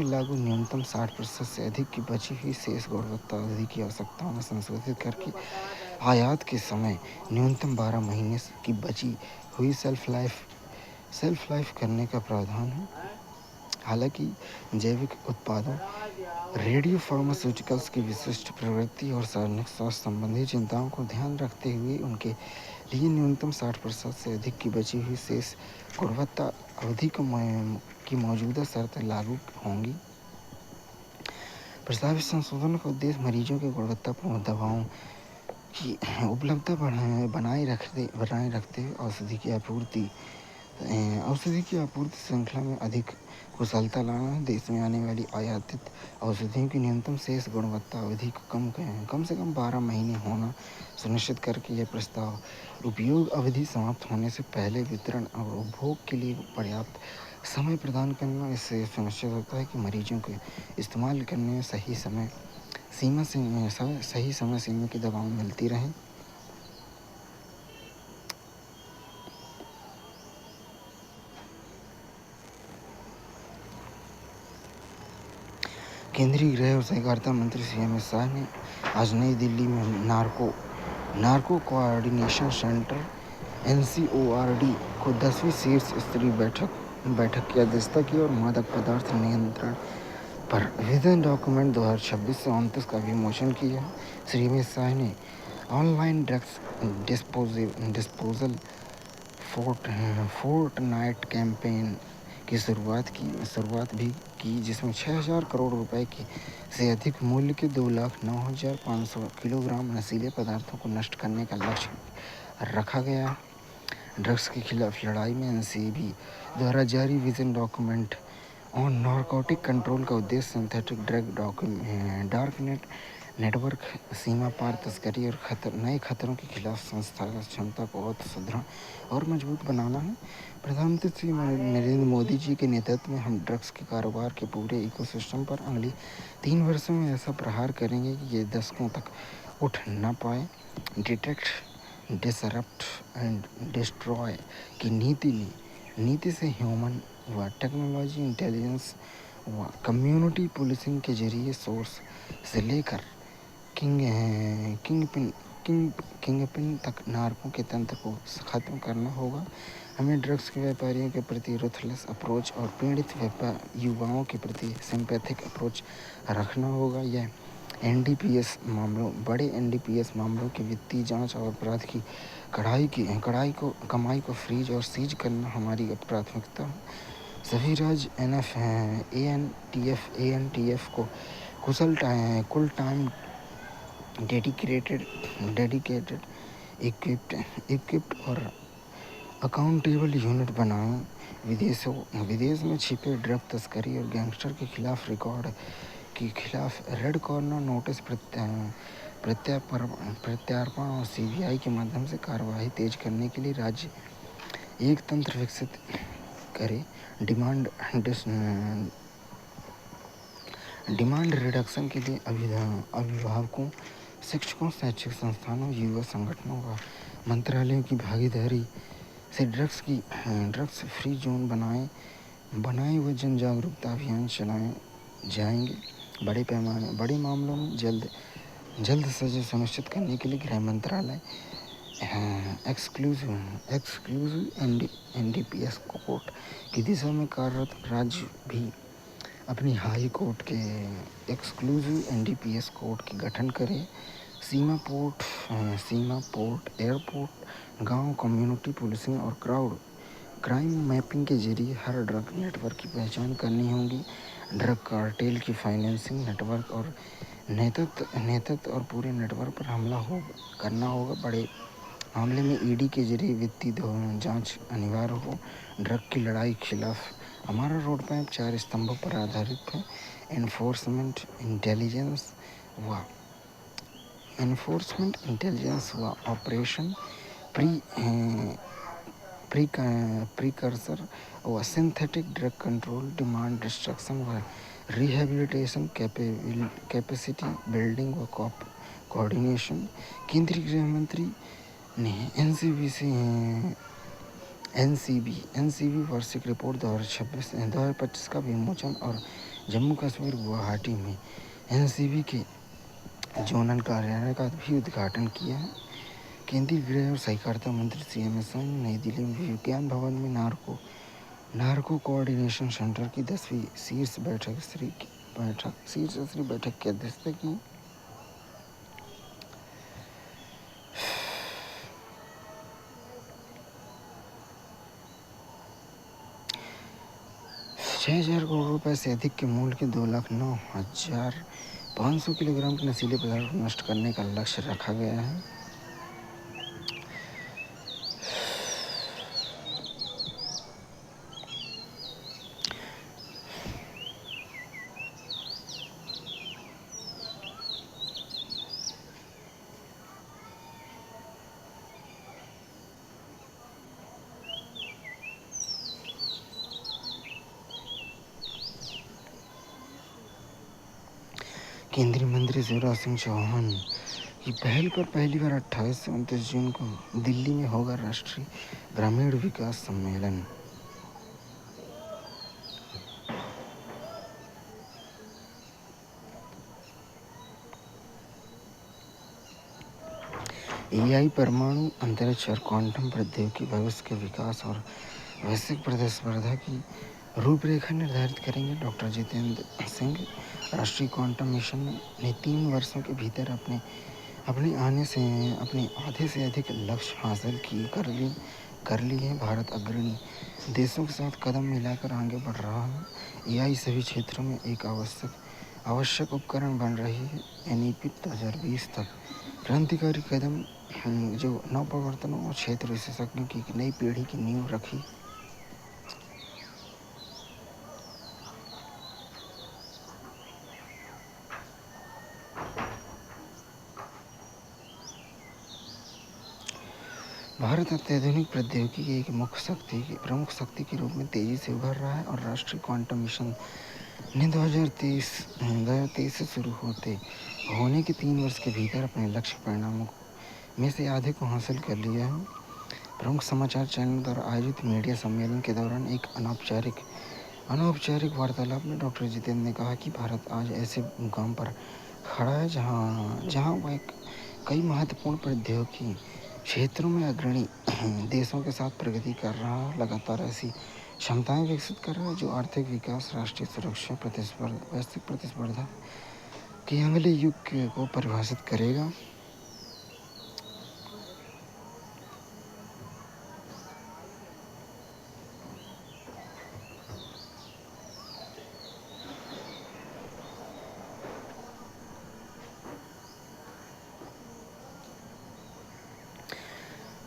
लागू न्यूनतम 60% से अधिक की बची हुई शेष गुणवत्ता अवधि की आवश्यकताओं में संशोधित करके आयात के समय न्यूनतम 12 महीने की बची हुई सेल्फ लाइफ करने का प्रावधान है। हालांकि जैविक उत्पादों, रेडियो फार्मास्यूटिकल्स की विशिष्ट प्रवृत्ति और सार्वजनिक स्वास्थ्य संबंधी चिंताओं को ध्यान रखते हुए उनके लिए न्यूनतम 60% से अधिक की बची हुई शेष गुणवत्ता अवधि की मौजूदा शर्तें लागू होंगी। प्रस्तावित संशोधन का उद्देश्य मरीजों की गुणवत्तापूर्ण दवाओं की उपलब्धता बनाए रखते हुए औषधि की आपूर्ति श्रृंखला में अधिक कुशलता लाना है। देश में आने वाली आयातित औषधियों की न्यूनतम शेष गुणवत्ता अवधि को कम से कम 12 महीने होना सुनिश्चित करके यह प्रस्ताव उपयोग अवधि समाप्त होने से पहले वितरण और उपभोग के लिए पर्याप्त समय प्रदान करना। इससे सुनिश्चित होता है कि मरीजों को इस्तेमाल करने में सही समय सीमा की दवाएं मिलती रहें। केंद्रीय गृह और सहकारिता मंत्री श्री अमित शाह ने आज नई दिल्ली में नार्को कोऑर्डिनेशन सेंटर NCORD को 10वीं शीर्ष स्तरीय बैठक की अध्यक्षता की और मादक पदार्थ नियंत्रण पर विजन डॉक्यूमेंट 2026 से 29 का विमोचन किया। श्री अमित शाह ने online drugs disposal fortnight campaign की शुरुआत भी की, जिसमें 6,000 करोड़ रुपए से अधिक मूल्य के 2,09,500 किलोग्राम नशीले पदार्थों को नष्ट करने का लक्ष्य रखा गया। ड्रग्स के खिलाफ लड़ाई में NCB द्वारा जारी vision document on narcotic control का उद्देश्य सिंथेटिक ड्रग डार्क नेटवर्क, सीमा पार तस्करी और नए खतरों के खिलाफ संस्थागत क्षमता को और सुदृढ़ और मजबूत बनाना है। प्रधानमंत्री श्री नरेंद्र मोदी जी के नेतृत्व में हम ड्रग्स के कारोबार के पूरे इकोसिस्टम पर अगले 3 वर्षों में ऐसा प्रहार करेंगे कि ये दशकों तक उठ न पाए। डिटेक्ट, डिसरप्ट एंड डिस्ट्रॉय की नीति से ह्यूमन व टेक्नोलॉजी इंटेलिजेंस व कम्युनिटी पुलिसिंग के जरिए सोर्स से लेकर किंगपिन तक नार्को के तंत्र को ख़त्म करना होगा। हमें ड्रग्स के व्यापारियों के प्रति रूथलेस अप्रोच और पीड़ित युवाओं के प्रति सिंपैथिक अप्रोच रखना होगा। यह बड़े NDPS मामलों की वित्तीय जांच और अपराध की कमाई को फ्रीज और सीज करना हमारी प्राथमिकता है। सभी राज्य ANTF को कुल टाइम डेडिकेटेड इक्विप्ड और अकाउंटेबल यूनिट बनाएं। विदेश में छिपे ड्रग तस्करी और गैंगस्टर के खिलाफ रेड कॉर्नर नोटिस प्रत्यार्पण और CBI के माध्यम से कार्रवाई तेज करने के लिए राज्य एक तंत्र विकसित करे। डिमांड रिडक्शन के लिए अभिभावकों, शिक्षकों, शैक्षिक संस्थानों, युवा संगठनों व मंत्रालयों की भागीदारी से ड्रग्स फ्री जोन बनाए हुए जन जागरूकता अभियान चलाए जाएंगे। बड़े मामलों में जल्द सजा सुनिश्चित करने के लिए गृह मंत्रालय एक्सक्लूसिव NDPS कोर्ट की दिशा में कार्यरत राज्य भी अपनी हाई कोर्ट के एक्सक्लूसिव NDPS कोर्ट की गठन करें। सीमा, पोर्ट, एयरपोर्ट, गांव, कम्युनिटी पुलिसिंग और क्राइम मैपिंग के जरिए हर ड्रग नेटवर्क की पहचान करनी होगी। ड्रग कार्टेल की फाइनेंसिंग नेटवर्क और नेतृत्व और पूरे नेटवर्क पर हमला करना होगा। बड़े मामले में ED के जरिए वित्तीय जांच अनिवार्य हो। ड्रग की लड़ाई के खिलाफ हमारा रोड मैप 4 स्तंभों पर आधारित है: एनफोर्समेंट, इंटेलिजेंस व ऑपरेशन, प्रीकर्सर व synthetic drug control, demand destruction व रिहेबिलिटेशन, कैपेसिटी बिल्डिंग व कोऑर्डिनेशन। केंद्रीय गृह मंत्री ने एनसीबी वार्षिक रिपोर्ट 2025 का विमोचन और जम्मू कश्मीर गुवाहाटी में एनसीबी के जोनल कार्यालय का भी उद्घाटन किया है। केंद्रीय गृह और सहकारिता मंत्री CMSI ने नई दिल्ली में विज्ञान भवन में नार्को कोऑर्डिनेशन सेंटर की 10वीं शीर्ष बैठक की अध्यक्षता की। ₹6,000 करोड़ से अधिक के मूल्य के 2,09,500 किलोग्राम के नशीले पदार्थ को नष्ट करने का लक्ष्य रखा गया है। केंद्रीय मंत्री शिवराज सिंह चौहान की पहल पर पहली बार 28 से 29 जून को दिल्ली में होगा राष्ट्रीय ग्रामीण विकास सम्मेलन। AI, परमाणु, अंतरिक्ष और क्वांटम प्रौद्योगिकी भविष्य के विकास और वैश्विक प्रतिस्पर्धा की रूपरेखा निर्धारित करेंगे। डॉक्टर जितेंद्र सिंह। राष्ट्रीय क्वांटम मिशन ने 3 वर्षों के भीतर अपने आधे से अधिक लक्ष्य हासिल कर लिए हैं। भारत अग्रणी देशों के साथ कदम मिलाकर आगे बढ़ रहा है। AI सभी क्षेत्रों में एक आवश्यक उपकरण बन रही है। NEP 2020 तक क्रांतिकारी कदम जो नवप्रवर्तनों और क्षेत्र विशेषज्ञों की नई पीढ़ी की नींव रखी। भारत अत्याधुनिक प्रौद्योगिकी की एक प्रमुख शक्ति के रूप में तेजी से उभर रहा है और राष्ट्रीय क्वांटम मिशन ने 2023 से शुरू होने के 3 वर्ष के भीतर अपने लक्ष्य परिणामों में से आधे को हासिल कर लिया है। प्रमुख समाचार चैनल द्वारा आयोजित मीडिया सम्मेलन के दौरान एक अनौपचारिक वार्तालाप में डॉक्टर जितेंद्र ने कहा कि भारत आज ऐसे मुकाम पर खड़ा है जहां वह कई महत्वपूर्ण प्रौद्योगिकी क्षेत्रों में अग्रणी देशों के साथ प्रगति कर रहा है। लगातार ऐसी क्षमताएं विकसित कर रहा है जो आर्थिक विकास, राष्ट्रीय सुरक्षा, वैश्विक प्रतिस्पर्धा के अगले युग को परिभाषित करेगा।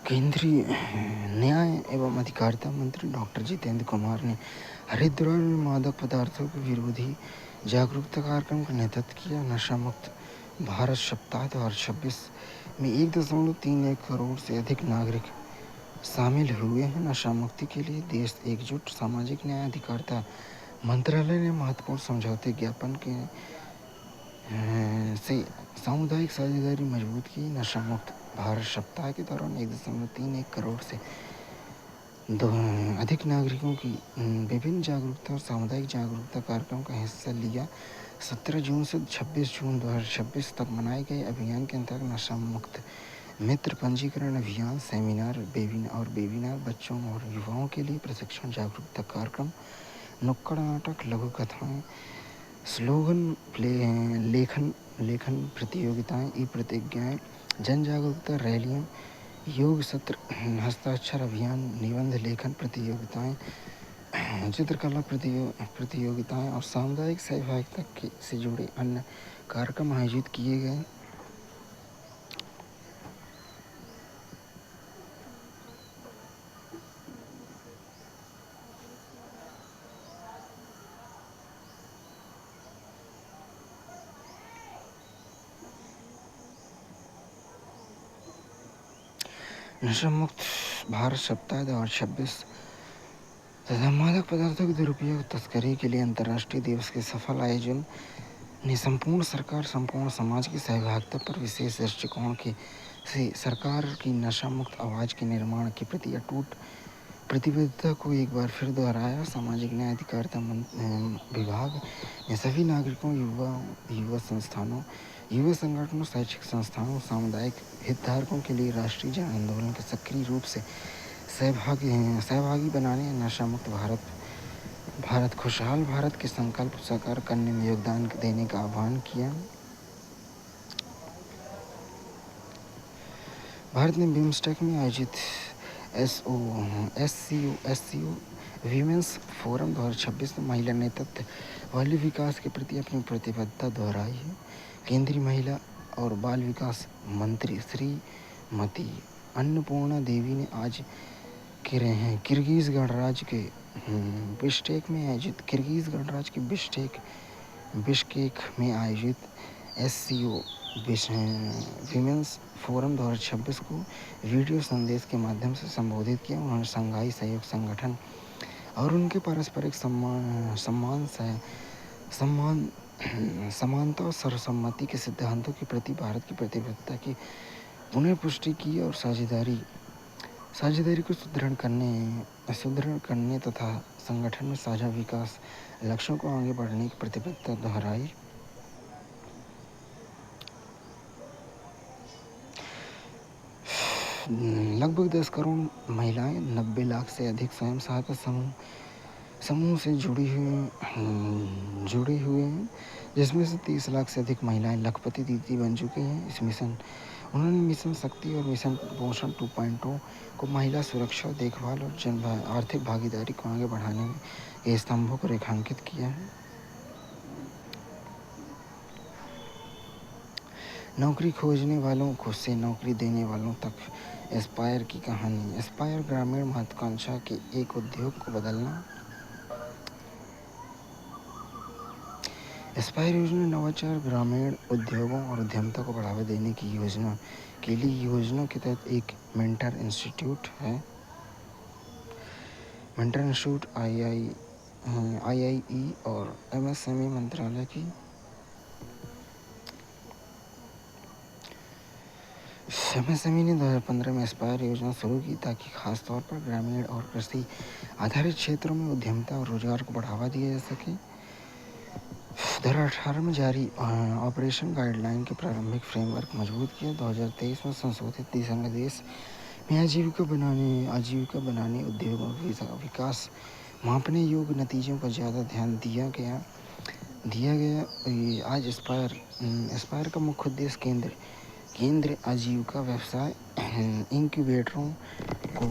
केंद्रीय न्याय एवं अधिकारिता मंत्री डॉक्टर जितेंद्र कुमार ने हरिद्वार में मादक पदार्थों के विरोधी जागरूकता कार्यक्रम का नेतृत्व किया। नशा मुक्त भारत सप्ताह 2026 में 1.31 करोड़ से अधिक नागरिक शामिल हुए हैं। नशा मुक्ति के लिए देश एकजुट। सामाजिक न्याय अधिकारिता मंत्रालय ने महत्वपूर्ण समझौते ज्ञापन से सामुदायिक साझेदारी मजबूत की। नशा मुक्त भारत सप्ताह के दौरान 1.31 करोड़ से अधिक नागरिकों की विभिन्न जागरूकता और सामुदायिक जागरूकता कार्यक्रम का हिस्सा लिया। 17 जून से 26 जून 2026 तक मनाए गए अभियान के अंतर्गत नशा मुक्त मित्र पंजीकरण अभियान, सेमिनार, वेबिनार, बच्चों और युवाओं के लिए प्रशिक्षण, जागरूकता कार्यक्रम, नुक्कड़ नाटक, लघु कथाएं, स्लोगन लेखन प्रतियोगिताएं, ई-प्रतिज्ञाएं, जन जागरूकता रैलियां, योग सत्र, हस्ताक्षर अभियान, निबंध लेखन प्रतियोगिताएं, चित्रकला प्रतियोगिताएं और सामुदायिक सहभागिता से जुड़े अन्य कार्यक्रम आयोजित किए गए। नशा मुक्त भारत सप्ताह 2026 तथा मादक पदार्थों के दुरुपयोग तस्करी के लिए अंतर्राष्ट्रीय दिवस के सफल आयोजन ने संपूर्ण सरकार संपूर्ण समाज की सहभागिता पर विशेष दृष्टिकोण के से सरकार की नशा मुक्त आवाज़ के निर्माण के प्रति अटूट प्रतिबद्धता को एक बार फिर दोहराया। सामाजिक न्याय अधिकारिता विभाग ने सभी नागरिकों, युवा संस्थानों, युवा संगठनों, शैक्षिक संस्थानों, सामुदायिक हितधारकों के लिए राष्ट्रीय जन आंदोलन के सक्रिय रूप से सहभागी बनाने, नशा मुक्त भारत खुशहाल भारत के संकल्प साकार करने में योगदान देने का आह्वान किया। भारत ने बिम्स्टेक में आयोजित SCO वीमेंस फोरम 2026 में महिला नेतृत्व वाले विकास के प्रति अपनी प्रतिबद्धता दोहराई है। केंद्रीय महिला और बाल विकास मंत्री श्रीमती अन्नपूर्णा देवी ने आज किर्गिज़ गणराज्य के बिश्केक में आयोजित SCO वीमेंस फोरम 2026 को वीडियो संदेश के माध्यम से संबोधित किया। उन्होंने शंघाई सहयोग संगठन और उनके पारस्परिक समानता और सर्वसम्मति के सिद्धांतों के प्रति भारत की प्रतिबद्धता की पुनर्पुष्टि की और साझेदारी को सुदृढ़ करने तथा संगठन में साझा विकास लक्ष्यों को आगे बढ़ने की प्रतिबद्धता दोहराई। लगभग 10 करोड़ महिलाएं 90 लाख से अधिक स्वयं सहायता समूह से जुड़े हुए हैं, जिसमें से 30 लाख से अधिक महिलाएं लखपति दीदी बन चुकी हैं। उन्होंने मिशन शक्ति और मिशन पोषण 2.0 को महिला सुरक्षा, देखभाल और आर्थिक भागीदारी को आगे बढ़ाने में ये स्तंभों को रेखांकित किया है। नौकरी खोजने वालों को से नौकरी देने वालों तक एस्पायर की कहानी। एस्पायर ग्रामीण महत्वाकांक्षा के एक उद्योग को बदलना। एस्पायर योजना नवाचार, ग्रामीण उद्योगों और उद्यमिता को बढ़ावा देने की योजना के लिए योजना के तहत एक मेंटर इंस्टीट्यूट है। मेंटर इंस्टीट्यूट IIE और MSME मंत्रालय की MSME ने 2015 में एस्पायर योजना शुरू की ताकि खासतौर पर ग्रामीण और कृषि आधारित क्षेत्रों में उद्यमिता और रोजगार को बढ़ावा दिया जा सके। 2018 में जारी ऑपरेशन गाइडलाइन के प्रारंभिक फ्रेमवर्क मजबूत किया। 2023 में संशोधित दिशा निर्देश में आजीविका बनाने उद्योगों का विकास मापने योग्य नतीजों पर ज़्यादा ध्यान दिया गया। आज एस्पायर का मुख्य उद्देश्य केंद्र आजीविका व्यवसाय इंक्यूबेटरों को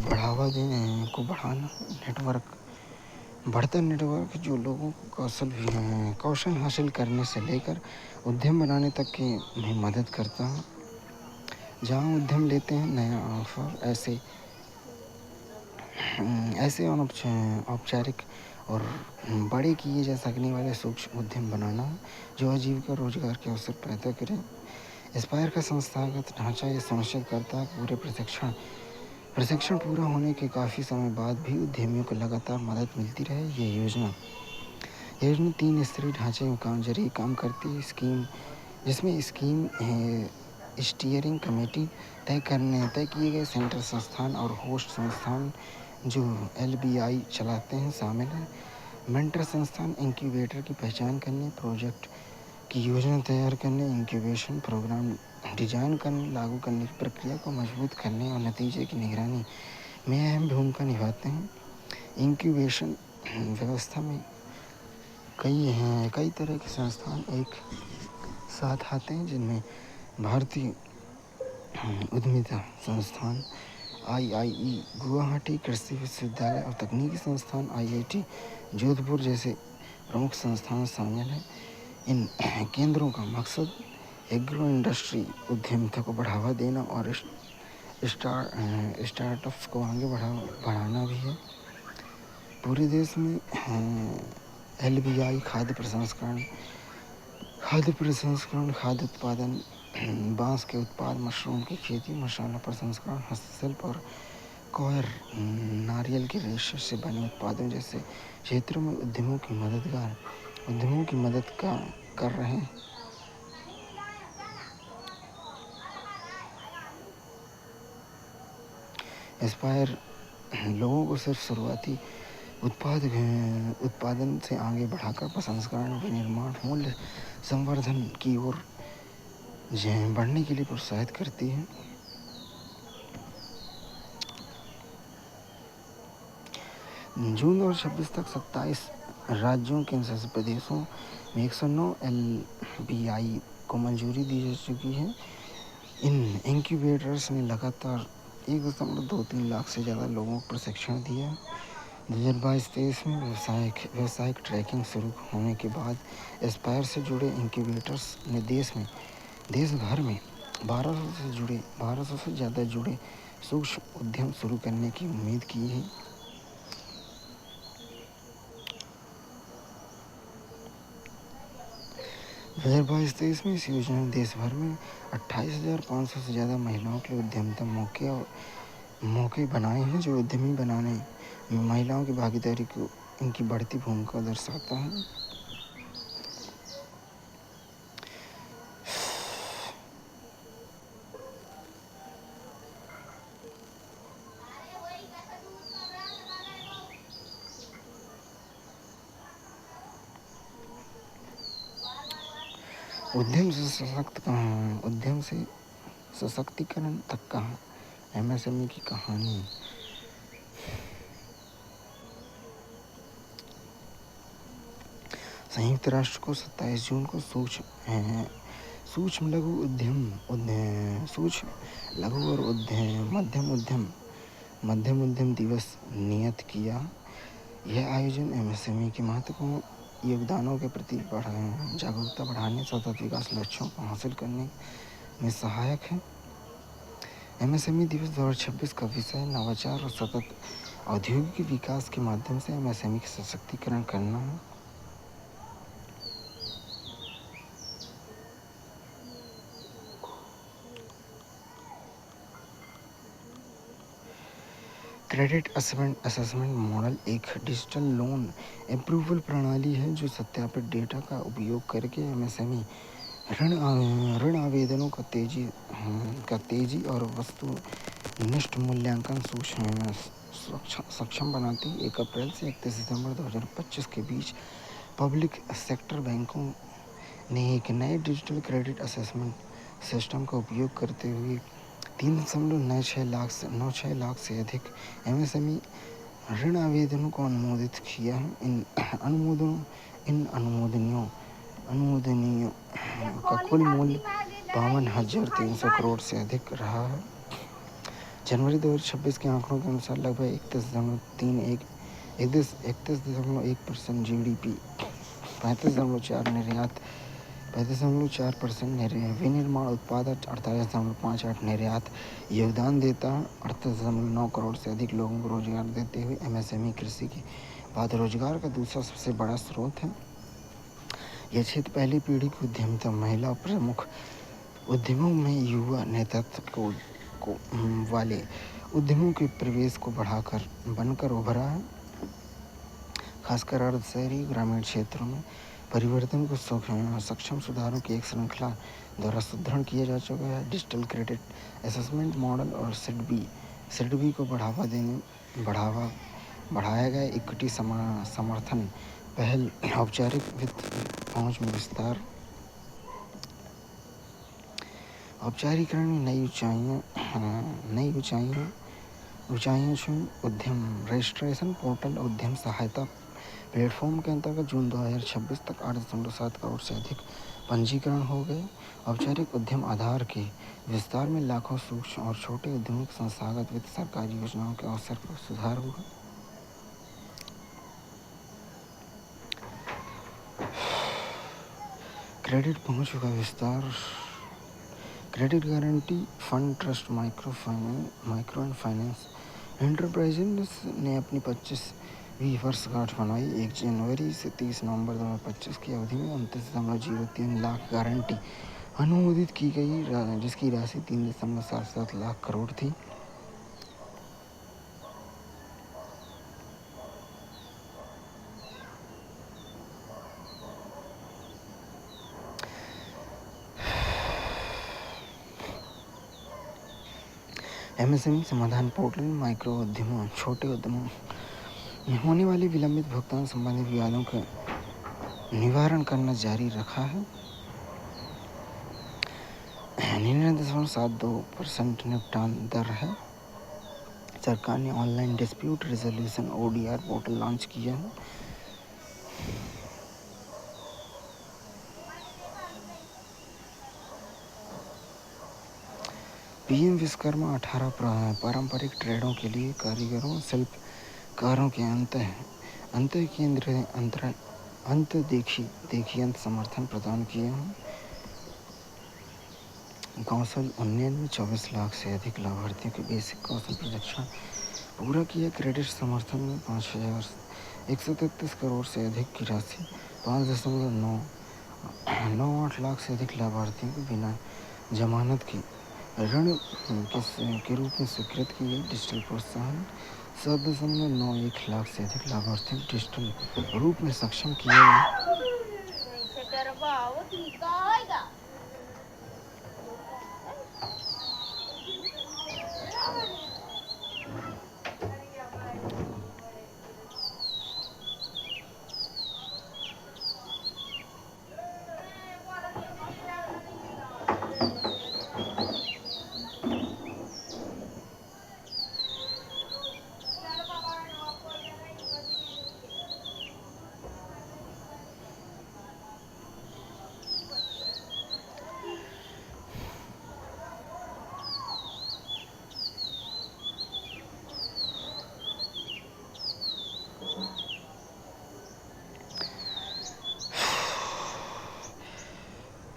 बढ़ाना, बढ़ता नेटवर्क जो लोगों को कौशल हासिल करने से लेकर उद्यम बनाने तक में मदद करता है। जहां उद्यम लेते हैं नया ऑफर ऐसे औपचारिक और बड़े किए जा सकने वाले सूक्ष्म उद्यम बनाना जो आजीविका रोजगार के अवसर पैदा करें। एस्पायर का संस्थागत ढांचा ये सुनिश्चित करता है कि पूरे प्रशिक्षण पूरा होने के काफ़ी समय बाद भी उद्यमियों को लगातार मदद मिलती रहे। ये योजना 3 स्तरीय ढांचे में जरिए काम करती है। जिसमें स्टीयरिंग कमेटी तय किए गए सेंटर संस्थान और होस्ट संस्थान जो LBI चलाते हैं शामिल हैं। मेंटर संस्थान इंक्यूबेटर की पहचान करने, प्रोजेक्ट की योजना तैयार करने, इंक्यूबेशन प्रोग्राम डिजाइन करने, लागू करने की प्रक्रिया को मजबूत करने और नतीजे की निगरानी में अहम भूमिका निभाते हैं। इंक्यूबेशन व्यवस्था में कई तरह के संस्थान एक साथ आते हैं, जिनमें भारतीय उद्यमिता संस्थान IIE गुवाहाटी, कृषि विश्वविद्यालय और तकनीकी संस्थान IIT जोधपुर जैसे प्रमुख संस्थान शामिल हैं। इन केंद्रों का मकसद एग्रो इंडस्ट्री उद्यमिता को बढ़ावा देना और स्टार्टअप्स को आगे बढ़ाना भी है। पूरे देश में LBI खाद्य प्रसंस्करण, खाद्य उत्पादन, बांस के उत्पाद, मशरूम की खेती, मसाला प्रसंस्करण, हस्तशिल्प और कॉयर नारियल के रेशे से बने उत्पादों जैसे क्षेत्रों में उद्यमों की मदद का कर रहे हैं। एस्पायर लोगों को सिर्फ शुरुआती उत्पादन से आगे बढ़ाकर प्रसंस्करण, विनिर्माण, मूल्य संवर्धन की ओर बढ़ने के लिए प्रोत्साहित करती है। जून 2026 तक 27 राज्यों केंद्र शासित प्रदेशों में 109 LPI को मंजूरी दी जा चुकी है। इन इंक्यूबेटर्स ने लगातार 1.23 लाख से ज़्यादा लोगों को प्रशिक्षण दिया। 2022-23 में व्यावसायिक ट्रैकिंग शुरू होने के बाद एस्पायर से जुड़े इंक्यूबेटर्स ने देश भर में 1200 से ज़्यादा जुड़े सूक्ष्म उद्यम शुरू करने की उम्मीद की है। दो 2022-23 में इस योजना ने देश भर में 28,500 से ज़्यादा महिलाओं के लिए उद्यमिता मौके बनाए हैं, जो उद्यमी बनाने में महिलाओं की भागीदारी को इनकी बढ़ती भूमिका दर्शाता है। उद्यम से सशक्तिकरण तक कहाँ MSME की कहानी। संयुक्त राष्ट्र को 27 जून को सूक्ष्म लघु और मध्यम उद्यम दिवस नियत किया। यह आयोजन MSME के महत्वपूर्ण योगदानों के प्रति जागरूकता बढ़ाने, सतत विकास लक्ष्यों को हासिल करने में सहायक है। MSME दिवस 2026 का विषय नवाचार और सतत औद्योगिक विकास के माध्यम से MSME का सशक्तिकरण करना है। क्रेडिट असेसमेंट मॉडल एक डिजिटल लोन अप्रूवल प्रणाली है जो सत्यापित डेटा का उपयोग करके MSME ऋण आवेदनों का तेजी और वस्तुनिष्ठ मूल्यांकन सक्षम बनाती है। 1 अप्रैल से 31 दिसंबर 2025 के बीच पब्लिक सेक्टर बैंकों ने एक नए डिजिटल क्रेडिट असेसमेंट सिस्टम का उपयोग करते हुए 3.96 लाख से अधिक MSME ऋण आवेदनों को अनुमोदित किया है। इन अनुमोदनियों का कुल मूल्य 52,300 करोड़ से अधिक रहा है। जनवरी 2026 के आंकड़ों के अनुसार लगभग 31.1% GDP, 35.4% निर्यात, 35.4% विनिर्माण उत्पाद, 48.58% निर्यात योगदान देता है। 38.9 करोड़ से अधिक लोगों को रोजगार देते हुए MSME कृषि के बाद रोजगार का दूसरा सबसे बड़ा स्रोत है। यह क्षेत्र पहली पीढ़ी की उद्यमिता, महिला प्रमुख उद्यमों में युवा नेतृत्व वाले उद्यमों के प्रवेश को बनकर उभरा है। खासकर अर्ध शहरी ग्रामीण क्षेत्रों में परिवर्तन को सक्षम सुधारों की एक श्रृंखला द्वारा सुदृढ़ किया जा चुका है। डिजिटल क्रेडिट असेसमेंट मॉडल और सिडबी को बढ़ाया गया इक्विटी समर्थन पहल, औपचारिक वित्त पहुंच में विस्तार, औपचारीकरण में नई ऊंचाइयों छुई। उद्यम रजिस्ट्रेशन पोर्टल उद्यम सहायता प्लेटफॉर्म के अंतर्गत जून 2026 तक 8.7 करोड़ से अधिक पंजीकरण हो गए। औपचारिक उद्यम आधार के विस्तार में लाखों सूक्ष्म और छोटे उद्यमों के संस्थागत वित्त, सरकारी योजनाओं के अवसर पर सुधार हुआ। क्रेडिट पहुंच का विस्तार। Credit guarantee fund trust micro and finance enterprises ने अपनी 25वीं वर्षगांठ मनाई। 1 जनवरी से 30 नवंबर 2025 की अवधि में 29.03 लाख गारंटी अनुमोदित की गई, जिसकी राशि 3.77 लाख करोड़ थी। एमएसएमई समाधान पोर्टल माइक्रो उद्यमों, छोटे उद्यमों में होने वाले विलंबित भुगतान संबंधी विवादों का निवारण करना जारी रखा है। 99.72% निपटान दर है। सरकार ने online dispute resolution ODR portal launch किया है। पीएम विश्वकर्मा 18 पारंपरिक ट्रेडों के लिए कारीगरों, शिल्पकारों के अंत केंद्र अंत समर्थन प्रदान किए हैं। कौशल उन्नयन में 24 लाख से अधिक लाभार्थियों के बेसिक कौशल प्रशिक्षण पूरा किया। क्रेडिट समर्थन में 5,133 करोड़ से अधिक की राशि, 5.98 लाख से अधिक लाभार्थियों को बिना जमानत के ऋण के रूप में स्वीकृत की गई। डिजिटल प्रोत्साहन 7.91 लाख से अधिक लाभार्थियों को डिजिटल रूप में सक्षम किया गया।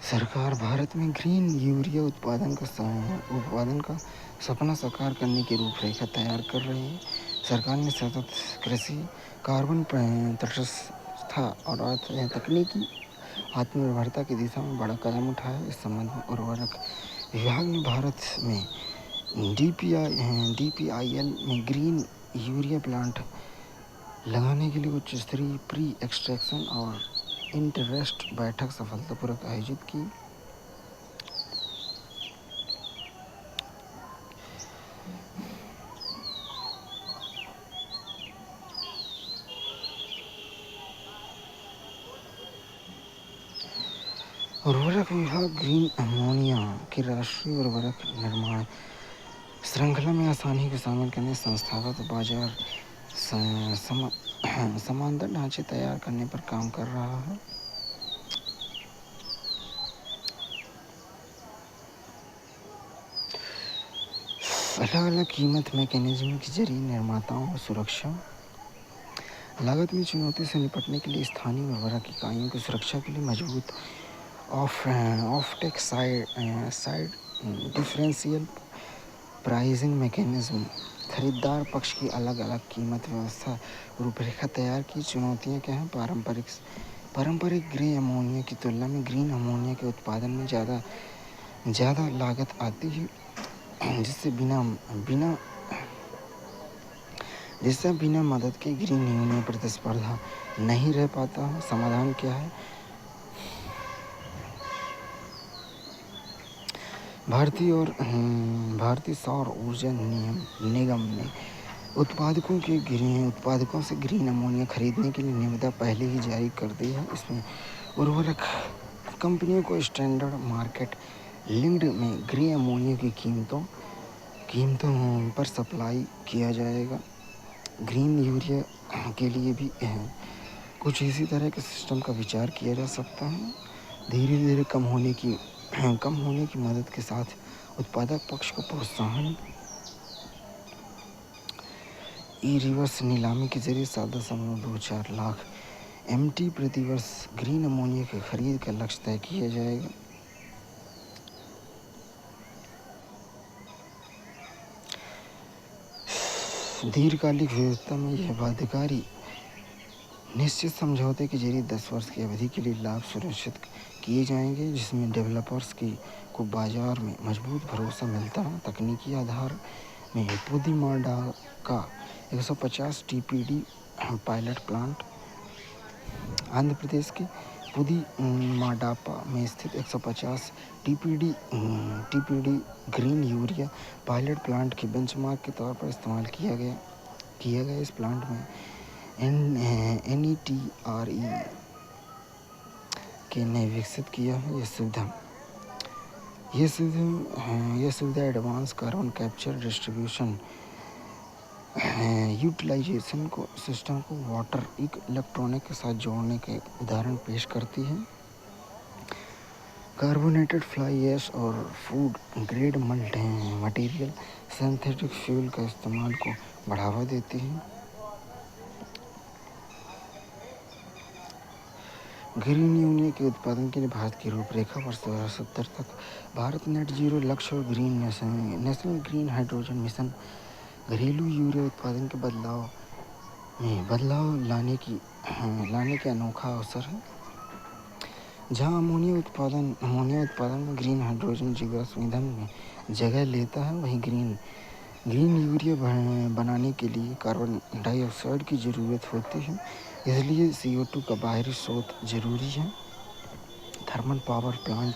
सरकार भारत में ग्रीन यूरिया उत्पादन का सपना साकार करने की रूपरेखा तैयार कर रही है। सरकार ने सतत कृषि, कार्बन तटस्थता और तकनीकी आत्मनिर्भरता की दिशा में बड़ा कदम उठाया है। इस संबंध में उर्वरक विभाग ने भारत में DPIL में ग्रीन यूरिया प्लांट लगाने के लिए उच्च स्तरीय प्री एक्सट्रैक्शन और इंटरेस्ट बैठक सफलतापूर्वक आयोजित की। उर्वरक विभाग ग्रीन अमोनिया की राष्ट्रीय उर्वरक निर्माण श्रृंखला में आसानी को शामिल करने, संस्थागत बाजार समांतर ढांचे तैयार करने पर काम कर रहा है। अलग अलग कीमत मैकेनिज्म के जरिए निर्माताओं को सुरक्षा लागत में चुनौती से निपटने के लिए स्थानीय उर्वरक इकाइयों की सुरक्षा के लिए मजबूत of-take side differential pricing mechanism, खरीदार पक्ष की अलग अलग कीमत व्यवस्था रूपरेखा तैयार की। चुनौतियां क्या हैं? पारंपरिक ग्रे अमोनिया की तुलना में ग्रीन अमोनिया के उत्पादन में ज़्यादा लागत आती है, जिससे बिना मदद के ग्रीन यूनियन प्रतिस्पर्धा नहीं रह पाता है। समाधान क्या है? भारतीय सौर ऊर्जा निगम ने उत्पादकों से ग्रीन अमोनिया खरीदने के लिए निविदा पहले ही जारी कर दी है। इसमें उर्वरक कंपनियों को स्टैंडर्ड मार्केट लिंक्ड में ग्रे अमोनिया की कीमतों पर सप्लाई किया जाएगा। ग्रीन यूरिया के लिए भी कुछ इसी तरह के सिस्टम का विचार किया जा सकता है। धीरे धीरे कम होने की मदद के साथ उत्पादक पक्ष को प्रोत्साहन। रिवर्स नीलामी के जरिए 7.24 लाख MT प्रति वर्ष ग्रीन अमोनिया की खरीद का लक्ष्य तय किया जाएगा। दीर्घकालिक व्यवस्था में यह बाध्यकारी निश्चित समझौते के जरिए 10 वर्ष की अवधि के लिए लाभ सुनिश्चित किए जाएंगे, जिसमें डेवलपर्स को बाजार में मजबूत भरोसा मिलता है। तकनीकी आधार में पुदीमाडा का 150 TPD pilot plant, Andhra Pradesh के पुदीमाडापा में स्थित 150 TPD green urea pilot plant के बेंचमार्क के तौर पर इस्तेमाल किया गया। इस प्लांट में NETRE के ने विकसित किया है। यह सुविधा advance carbon capture distribution utilisation को सिस्टम को वाटर इलेक्ट्रॉनिक के साथ जोड़ने के उदाहरण पेश करती है। कार्बोनेटेड फ्लाई ऐश और food grade material synthetic fuel का इस्तेमाल को बढ़ावा देती है। ग्रीन यूरिया के उत्पादन के लिए भारत की रूपरेखा वर्ष 2070 तक भारत नेट जीरो लक्ष्य और नेशनल ग्रीन हाइड्रोजन मिशन घरेलू यूरिया उत्पादन के बदलाव लाने के अनोखा अवसर है। जहां अमोनिया उत्पादन में ग्रीन हाइड्रोजन जीवाश्म ईंधन में जगह लेता है, वहीं ग्रीन यूरिया बनाने के लिए कार्बन डाइऑक्साइड की ज़रूरत होती है। इसलिए CO2 का बाहरी स्रोत जरूरी है। Thermal power plant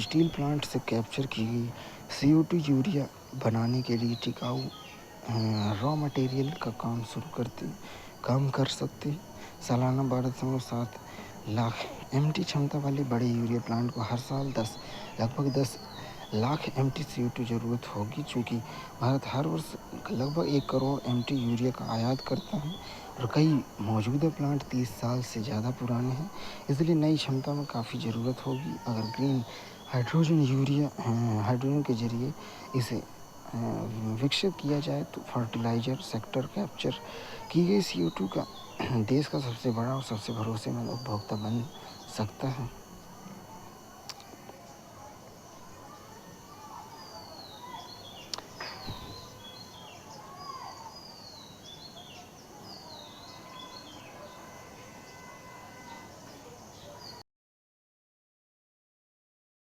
steel plant से कैप्चर की गई CO2 यूरिया बनाने के लिए टिकाऊ रॉ मटेरियल का काम कर सकते हैं। सालाना 12.7 लाख MT क्षमता वाले बड़े यूरिया प्लांट को हर साल लगभग 10 लाख MT CO2 ज़रूरत होगी। चूँकि भारत हर वर्ष लगभग 1 करोड़ MT यूरिया का आयात करता है और कई मौजूदा प्लांट 30 साल से ज़्यादा पुराने हैं, इसलिए नई क्षमता में काफ़ी ज़रूरत होगी। अगर ग्रीन हाइड्रोजन के जरिए इसे विकसित किया जाए तो फर्टिलाइज़र सेक्टर कैप्चर की गई CO2 का देश का सबसे बड़ा और सबसे भरोसेमंद उपभोक्ता बन सकता है।